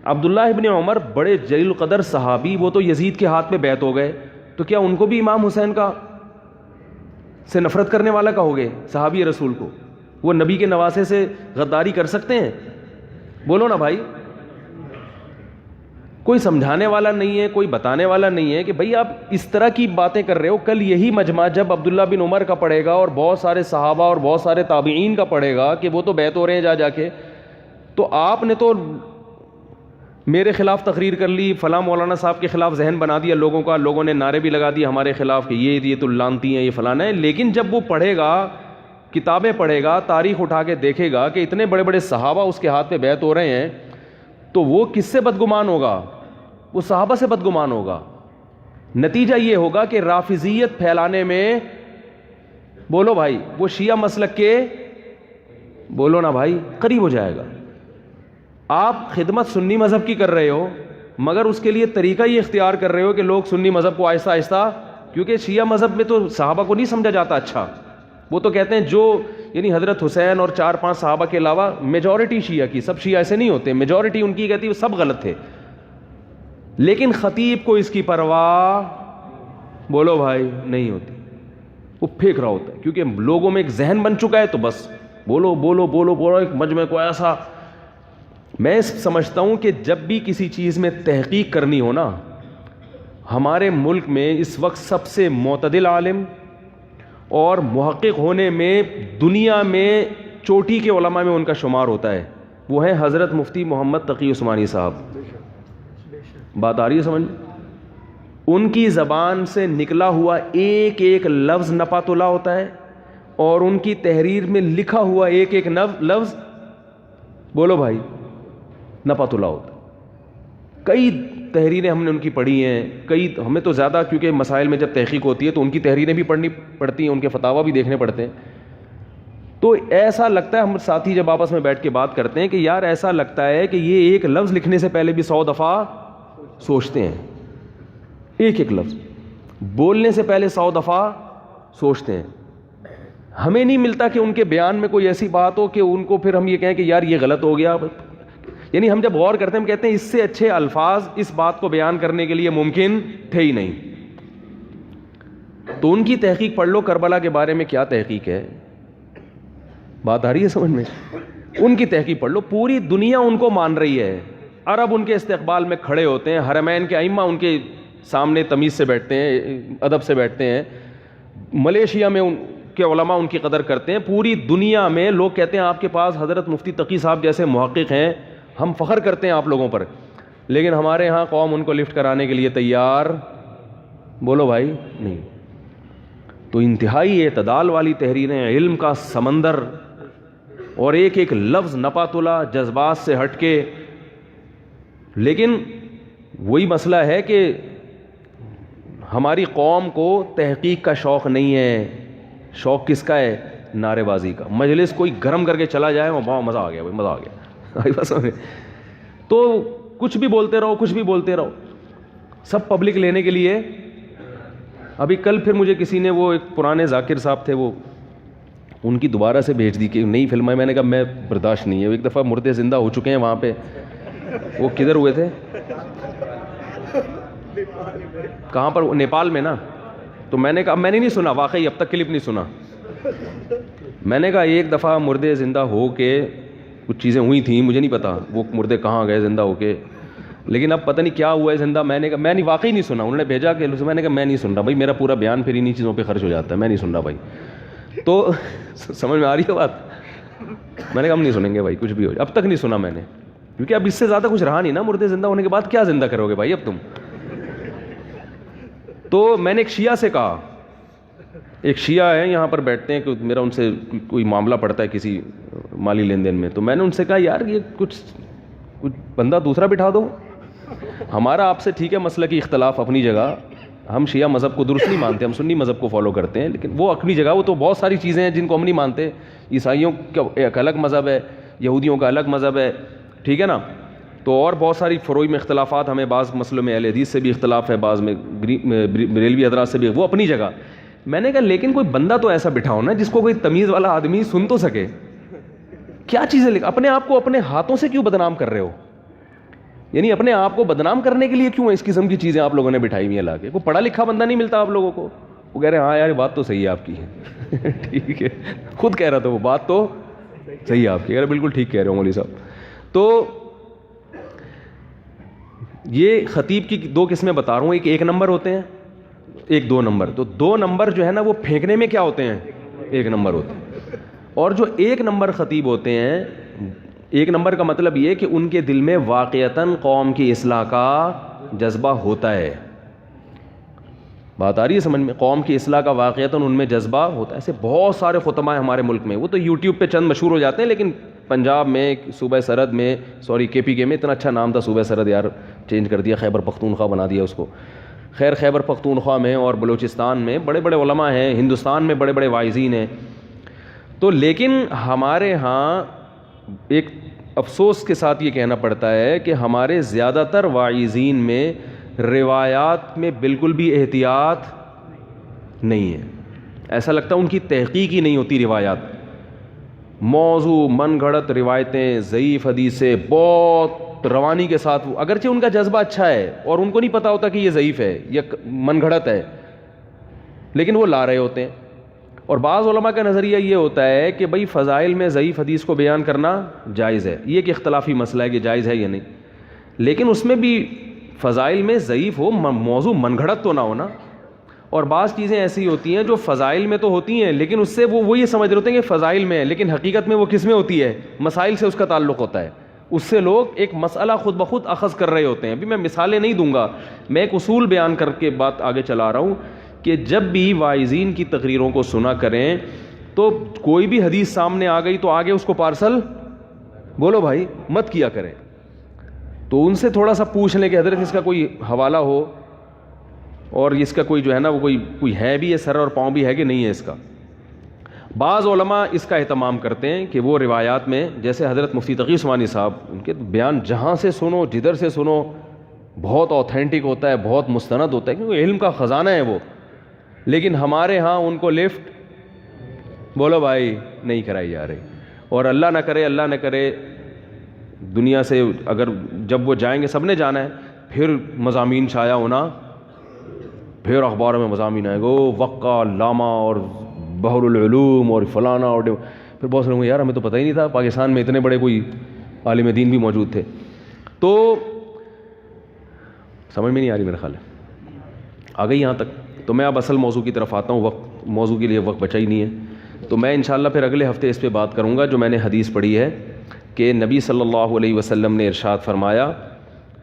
عبداللہ ابن عمر بڑے جلیل القدر صحابی, وہ تو یزید کے ہاتھ پہ بیعت ہو گئے, تو کیا ان کو بھی امام حسین کا سے نفرت کرنے والا کہو گے, صحابی رسول کو؟ وہ نبی کے نواسے سے غداری کر سکتے ہیں؟ بولو نا بھائی. کوئی سمجھانے والا نہیں ہے, کوئی بتانے والا نہیں ہے کہ بھئی آپ اس طرح کی باتیں کر رہے ہو. کل یہی مجمع جب عبداللہ بن عمر کا پڑھے گا اور بہت سارے صحابہ اور بہت سارے تابعین کا پڑھے گا کہ وہ تو بیعت ہو رہے ہیں جا کے, تو آپ نے تو میرے خلاف تقریر کر لی, فلاں مولانا صاحب کے خلاف ذہن بنا دیا لوگوں کا, لوگوں نے نعرے بھی لگا دیے ہمارے خلاف کہ یہ تو لانتی ہیں, یہ فلانا ہے. لیکن جب وہ پڑھے گا, کتابیں پڑھے گا, تاریخ اٹھا کے دیکھے گا کہ اتنے بڑے بڑے صحابہ اس کے ہاتھ پہ بیعت ہو رہے ہیں, تو وہ کس سے بدگمان ہوگا؟ وہ صحابہ سے بدگمان ہوگا. نتیجہ یہ ہوگا کہ رافضیت پھیلانے میں, بولو بھائی, وہ شیعہ مسلک کے, بولو نا بھائی, قریب ہو جائے گا. آپ خدمت سنی مذہب کی کر رہے ہو, مگر اس کے لیے طریقہ یہ اختیار کر رہے ہو کہ لوگ سنی مذہب کو آہستہ آہستہ, کیونکہ شیعہ مذہب میں تو صحابہ کو نہیں سمجھا جاتا. اچھا, وہ تو کہتے ہیں جو یعنی حضرت حسین اور 4-5 صحابہ کے علاوہ میجورٹی شیعہ کی, سب شیعہ ایسے نہیں ہوتے, میجورٹی ان کی کہتی ہے وہ سب غلط تھے. لیکن خطیب کو اس کی پرواہ, بولو بھائی, نہیں ہوتی. وہ پھینک رہا ہوتا ہے کیونکہ لوگوں میں ایک ذہن بن چکا ہے, تو بس بولو بولو بولو بولو. ایک مجمع کو ایسا, میں سمجھتا ہوں کہ جب بھی کسی چیز میں تحقیق کرنی ہو نا, ہمارے ملک میں اس وقت سب سے معتدل عالم اور محقق ہونے میں دنیا میں چوٹی کے علماء میں ان کا شمار ہوتا ہے, وہ ہیں حضرت مفتی محمد تقی عثمانی صاحب. بات آ رہی ہے سمجھ؟ ان کی زبان سے نکلا ہوا ایک ایک لفظ نپا تلا ہوتا ہے, اور ان کی تحریر میں لکھا ہوا ایک ایک لفظ بولو بھائی, نپاتلا ہوتا ہے. کئی تحریریں ہم نے ان کی پڑھی ہیں, کئی ہمیں تو زیادہ, کیونکہ مسائل میں جب تحقیق ہوتی ہے تو ان کی تحریریں بھی پڑھنی پڑتی ہیں, ان کے فتاوی بھی دیکھنے پڑتے ہیں. تو ایسا لگتا ہے, ہم ساتھی جب آپس میں بیٹھ کے بات کرتے ہیں کہ یار ایسا لگتا ہے کہ یہ ایک لفظ لکھنے سے پہلے بھی 100 دفعہ سوچتے ہیں, ایک ایک لفظ بولنے سے پہلے 100 دفعہ سوچتے ہیں. ہمیں نہیں ملتا کہ ان کے بیان میں کوئی ایسی بات ہو کہ ان کو پھر ہم یہ کہیں کہ یار یہ غلط ہو گیا. یعنی ہم جب غور کرتے ہیں ہم کہتے ہیں اس سے اچھے الفاظ اس بات کو بیان کرنے کے لیے ممکن تھے ہی نہیں. تو ان کی تحقیق پڑھ لو, کربلا کے بارے میں کیا تحقیق ہے, بات آ رہی ہے سمجھ میں. ان کی تحقیق پڑھ لو, پوری دنیا ان کو مان رہی ہے. عرب ان کے استقبال میں کھڑے ہوتے ہیں, حرمین کے ائمہ ان کے سامنے تمیز سے بیٹھتے ہیں, ادب سے بیٹھتے ہیں. ملیشیا میں ان کے علماء ان کی قدر کرتے ہیں. پوری دنیا میں لوگ کہتے ہیں آپ کے پاس حضرت مفتی تقی صاحب جیسے محقق ہیں, ہم فخر کرتے ہیں آپ لوگوں پر. لیکن ہمارے ہاں قوم ان کو لفٹ کرانے کے لیے تیار, بولو بھائی, نہیں. تو انتہائی اعتدال والی تحریریں, علم کا سمندر, اور ایک ایک لفظ نپاتلا, جذبات سے ہٹ کے. لیکن وہی مسئلہ ہے کہ ہماری قوم کو تحقیق کا شوق نہیں ہے. شوق کس کا ہے؟ نعرے بازی کا. مجلس کوئی گرم کر کے چلا جائے, وہاں مزہ آ گیا بھائی, مزہ آ گیا. تو کچھ بھی بولتے رہو, کچھ بھی بولتے رہو, سب پبلک لینے کے لیے. ابھی کل پھر مجھے کسی نے, وہ ایک پرانے ذاکر صاحب تھے, وہ ان کی دوبارہ سے بھیج دی کہ نئی فلم ہے. میں نے کہا میں برداشت نہیں ہے. ایک دفعہ مردے زندہ ہو چکے ہیں وہاں پہ. وہ کدھر ہوئے تھے, کہاں پر, نیپال میں نا. تو میں نے کہا, میں نے نہیں سنا واقعی, اب تک کلپ نہیں سنا. میں نے کہا ایک دفعہ مردے زندہ ہو کے کچھ چیزیں ہوئی تھیں, مجھے نہیں پتا وہ مردے کہاں گئے زندہ ہو کے, لیکن اب پتہ نہیں کیا ہوا ہے زندہ. میں نے کہا میں نہیں, واقعی نہیں سنا. انہوں نے بھیجا کہ میں نے کہا میں نہیں سن رہا بھائی, میرا پورا بیان پھر انہیں چیزوں پہ خرچ ہو جاتا ہے, میں نہیں سن رہا بھائی. تو سمجھ میں آ رہی ہے بات. میں نے کہا ہم نہیں سنیں گے بھائی, کچھ بھی ہو. اب تک نہیں سنا میں نے, کیونکہ اب اس سے زیادہ کچھ رہا نہیں نا. مردے زندہ ہونے کے بعد کیا زندہ کرو گے بھائی اب تم. تو میں نے ایک شیعہ سے کہا, ایک شیعہ ہے یہاں پر بیٹھتے ہیں, کہ میرا ان سے کوئی معاملہ پڑتا ہے کسی مالی لین دین میں. تو میں نے ان سے کہا یار یہ کچھ بندہ دوسرا بٹھا دو. ہمارا آپ سے ٹھیک ہے مسئلہ کی اختلاف اپنی جگہ, ہم شیعہ مذہب کو درست نہیں مانتے, ہم سنی مذہب کو فالو کرتے ہیں, لیکن وہ اپنی جگہ, وہ تو بہت ساری چیزیں ہیں جن کو ہم نہیں مانتے. عیسائیوں کا ایک الگ مذہب ہے, یہودیوں کا الگ مذہب ہے, ٹھیک ہے نا. تو اور بہت ساری فروعی میں اختلافات ہمیں, بعض مسئلوں میں اہل حدیث سے بھی اختلاف ہے, بعض میں بریلوی حضرات سے بھی, وہ اپنی جگہ. میں نے کہا لیکن کوئی بندہ تو ایسا بٹھاؤ نا جس کو کوئی تمیز والا آدمی سن تو سکے. کیا چیزیں اپنے آپ کو اپنے ہاتھوں سے کیوں بدنام کر رہے ہو؟ یعنی اپنے آپ کو بدنام کرنے کے لیے کیوں اس قسم کی چیزیں آپ لوگوں نے بٹھائی ہوئی ہیں لا کے؟ کوئی پڑھا لکھا بندہ نہیں ملتا آپ لوگوں کو. وہ کہہ رہے ہیں ہاں یار بات تو صحیح ہے آپ کی ہے. ٹھیک ہے, خود کہہ رہا تھا وہ, بات تو صحیح ہے آپ کی. کہہ رہے بالکل ٹھیک کہہ رہے ہو مولوی صاحب. تو یہ خطیب کی دو قسمیں بتا رہا ہوں, ایک نمبر ہوتے ہیں, ایک 2 نمبر. تو 2 نمبر جو ہے نا وہ پھینکنے میں کیا ہوتے ہیں, 1 نمبر ہوتے ہیں. اور جو 1 نمبر خطیب ہوتے ہیں, 1 نمبر کا مطلب یہ کہ ان کے دل میں واقعتاً قوم کی اصلاح کا جذبہ ہوتا ہے. بات آ رہی ہے سمجھ میں؟ قوم کی اصلاح کا واقعتاً ان میں جذبہ ہوتا ہے. ایسے بہت سارے خطبہ ہیں ہمارے ملک میں, وہ تو یوٹیوب پہ چند مشہور ہو جاتے ہیں, لیکن پنجاب میں صوبہ سرحد میں, سوری KPK میں, اتنا اچھا نام تھا صوبہ سرحد, یار چینج کر دیا, خیبر پختونخوا بنا دیا اس کو. خیر خیبر پختونخوا میں اور بلوچستان میں بڑے بڑے علماء ہیں, ہندوستان میں بڑے بڑے واعظین ہیں. تو لیکن ہمارے ہاں ایک افسوس کے ساتھ یہ کہنا پڑتا ہے کہ ہمارے زیادہ تر واعظین میں روایات میں بالکل بھی احتیاط نہیں ہے. ایسا لگتا ہے ان کی تحقیق ہی نہیں ہوتی روایات. موضوع من گھڑت روایتیں, ضعیف حدیثیں, بہت روانی کے ساتھ, اگرچہ ان کا جذبہ اچھا ہے اور ان کو نہیں پتا ہوتا کہ یہ ضعیف ہے یا من گھڑت ہے, لیکن وہ لا رہے ہوتے ہیں. اور بعض علماء کا نظریہ یہ ہوتا ہے کہ بھائی فضائل میں ضعیف حدیث کو بیان کرنا جائز ہے. یہ ایک اختلافی مسئلہ ہے کہ جائز ہے یا نہیں, لیکن اس میں بھی فضائل میں ضعیف ہو, موضوع من گھڑت تو نہ ہونا. اور بعض چیزیں ایسی ہوتی ہیں جو فضائل میں تو ہوتی ہیں, لیکن اس سے وہ یہ سمجھ رہے ہوتے ہیں کہ فضائل میں ہے, لیکن حقیقت میں وہ کس میں ہوتی ہے, مسائل سے اس کا تعلق ہوتا ہے. اس سے لوگ ایک مسئلہ خود بخود اخذ کر رہے ہوتے ہیں. ابھی میں مثالیں نہیں دوں گا, میں ایک اصول بیان کر کے بات آگے چلا رہا ہوں کہ جب بھی واعظین کی تقریروں کو سنا کریں تو کوئی بھی حدیث سامنے آ گئی تو آگے اس کو پارسل بولو بھائی مت کیا کریں. تو ان سے تھوڑا سا پوچھ لیں کہ حضرت اس کا کوئی حوالہ ہو اور اس کا کوئی جو ہے نا وہ کوئی ہے بھی ہے, سر اور پاؤں بھی ہے کہ نہیں ہے اس کا. بعض علماء اس کا اہتمام کرتے ہیں کہ وہ روایات میں, جیسے حضرت مفتی تقی عثمانی صاحب, ان کے بیان جہاں سے سنو جدھر سے سنو بہت اوتھینٹک ہوتا ہے, بہت مستند ہوتا ہے, کیونکہ علم کا خزانہ ہے وہ. لیکن ہمارے ہاں ان کو لفٹ بولو بھائی نہیں کرائی جا رہی. اور اللہ نہ کرے دنیا سے اگر جب وہ جائیں گے, سب نے جانا ہے, پھر مضامین شائع ہونا, پھر اخبار میں مضامین آئے گا وقع علامہ اور بحر العلوم اور فلانا, اور پھر بہت سے لوگ یار ہمیں تو پتہ ہی نہیں تھا پاکستان میں اتنے بڑے کوئی عالم دین بھی موجود تھے. تو سمجھ میں نہیں آ رہی میرا خیال ہے, آ گئی یہاں تک. تو میں اب اصل موضوع کی طرف آتا ہوں, موضوع کے لیے وقت بچا ہی نہیں ہے. تو میں انشاءاللہ پھر اگلے ہفتے اس پہ بات کروں گا جو میں نے حدیث پڑھی ہے کہ نبی صلی اللہ علیہ وسلم نے ارشاد فرمایا.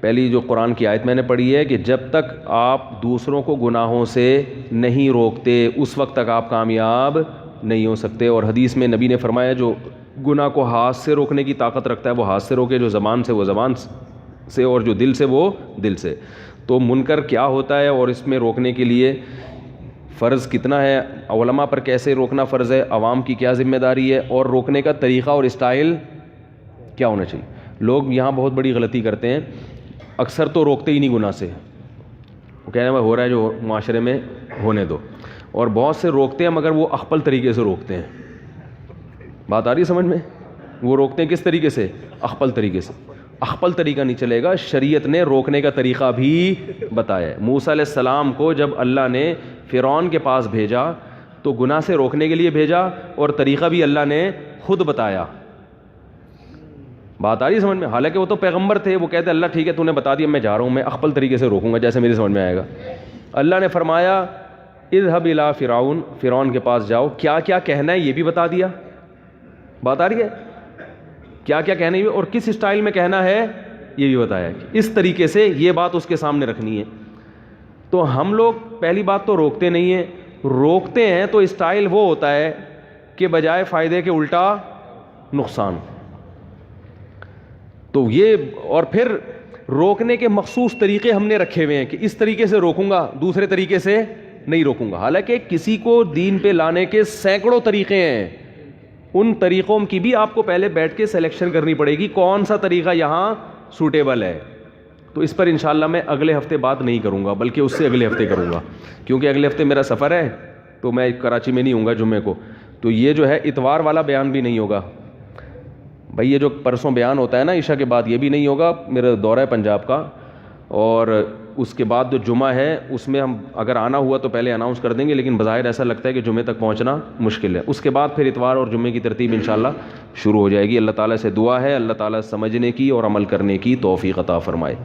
پہلی جو قرآن کی آیت میں نے پڑھی ہے کہ جب تک آپ دوسروں کو گناہوں سے نہیں روکتے اس وقت تک آپ کامیاب نہیں ہو سکتے. اور حدیث میں نبی نے فرمایا جو گناہ کو ہاتھ سے روکنے کی طاقت رکھتا ہے وہ ہاتھ سے روکے, جو زبان سے وہ زبان سے, اور جو دل سے وہ دل سے. تو منکر کیا ہوتا ہے اور اس میں روکنے کے لیے فرض کتنا ہے, علماء پر کیسے روکنا فرض ہے, عوام کی کیا ذمہ داری ہے, اور روکنے کا طریقہ اور اسٹائل کیا ہونا چاہیے. لوگ یہاں بہت بڑی غلطی کرتے ہیں, اکثر تو روکتے ہی نہیں گناہ سے, وہ کہنے میں ہو رہا ہے جو معاشرے میں ہونے دو. اور بہت سے روکتے ہیں مگر وہ اخپل طریقے سے روکتے ہیں. بات آ رہی ہے سمجھ میں؟ وہ روکتے ہیں کس طریقے سے, اخپل طریقے سے. اخپل طریقہ نہیں چلے گا, شریعت نے روکنے کا طریقہ بھی بتایا ہے. موسیٰ علیہ السلام کو جب اللہ نے فرعون کے پاس بھیجا تو گناہ سے روکنے کے لیے بھیجا, اور طریقہ بھی اللہ نے خود بتایا. بات آ رہی ہے سمجھ میں؟ حالانکہ وہ تو پیغمبر تھے, وہ کہتے اللہ ٹھیک ہے تو نے بتا دیا, میں جا رہا ہوں, میں اخپل طریقے سے روکوں گا جیسے میری سمجھ میں آئے گا. اللہ نے فرمایا اذهب الى فرعون, فرعون کے پاس جاؤ, کیا کیا کہنا ہے یہ بھی بتا دیا. بات آ رہی ہے, کیا کیا کہنا ہے اور کس اسٹائل میں کہنا ہے یہ بھی بتایا. اس طریقے سے یہ بات اس کے سامنے رکھنی ہے. تو ہم لوگ پہلی بات تو روکتے نہیں ہیں, روکتے ہیں تو اسٹائل وہ ہوتا ہے کہ بجائے فائدے کے الٹا نقصان. تو یہ, اور پھر روکنے کے مخصوص طریقے ہم نے رکھے ہوئے ہیں کہ اس طریقے سے روکوں گا, دوسرے طریقے سے نہیں روکوں گا. حالانکہ کسی کو دین پہ لانے کے سینکڑوں طریقے ہیں, ان طریقوں کی بھی آپ کو پہلے بیٹھ کے سلیکشن کرنی پڑے گی کون سا طریقہ یہاں سوٹیبل ہے. تو اس پر انشاءاللہ میں اگلے ہفتے بات نہیں کروں گا, بلکہ اس سے اگلے ہفتے کروں گا, کیونکہ اگلے ہفتے میرا سفر ہے تو میں کراچی میں نہیں ہوں گا جمعے کو. تو یہ جو ہے اتوار والا بیان بھی نہیں ہوگا بھائی, یہ جو پرسوں بیان ہوتا ہے نا عشاء کے بعد, یہ بھی نہیں ہوگا. میرا دورہ ہے پنجاب کا, اور اس کے بعد جو جمعہ ہے اس میں ہم اگر آنا ہوا تو پہلے اناؤنس کر دیں گے, لیکن بظاہر ایسا لگتا ہے کہ جمعے تک پہنچنا مشکل ہے. اس کے بعد پھر اتوار اور جمعے کی ترتیب انشاءاللہ شروع ہو جائے گی. اللہ تعالیٰ سے دعا ہے اللہ تعالیٰ سمجھنے کی اور عمل کرنے کی توفیق عطا فرمائے.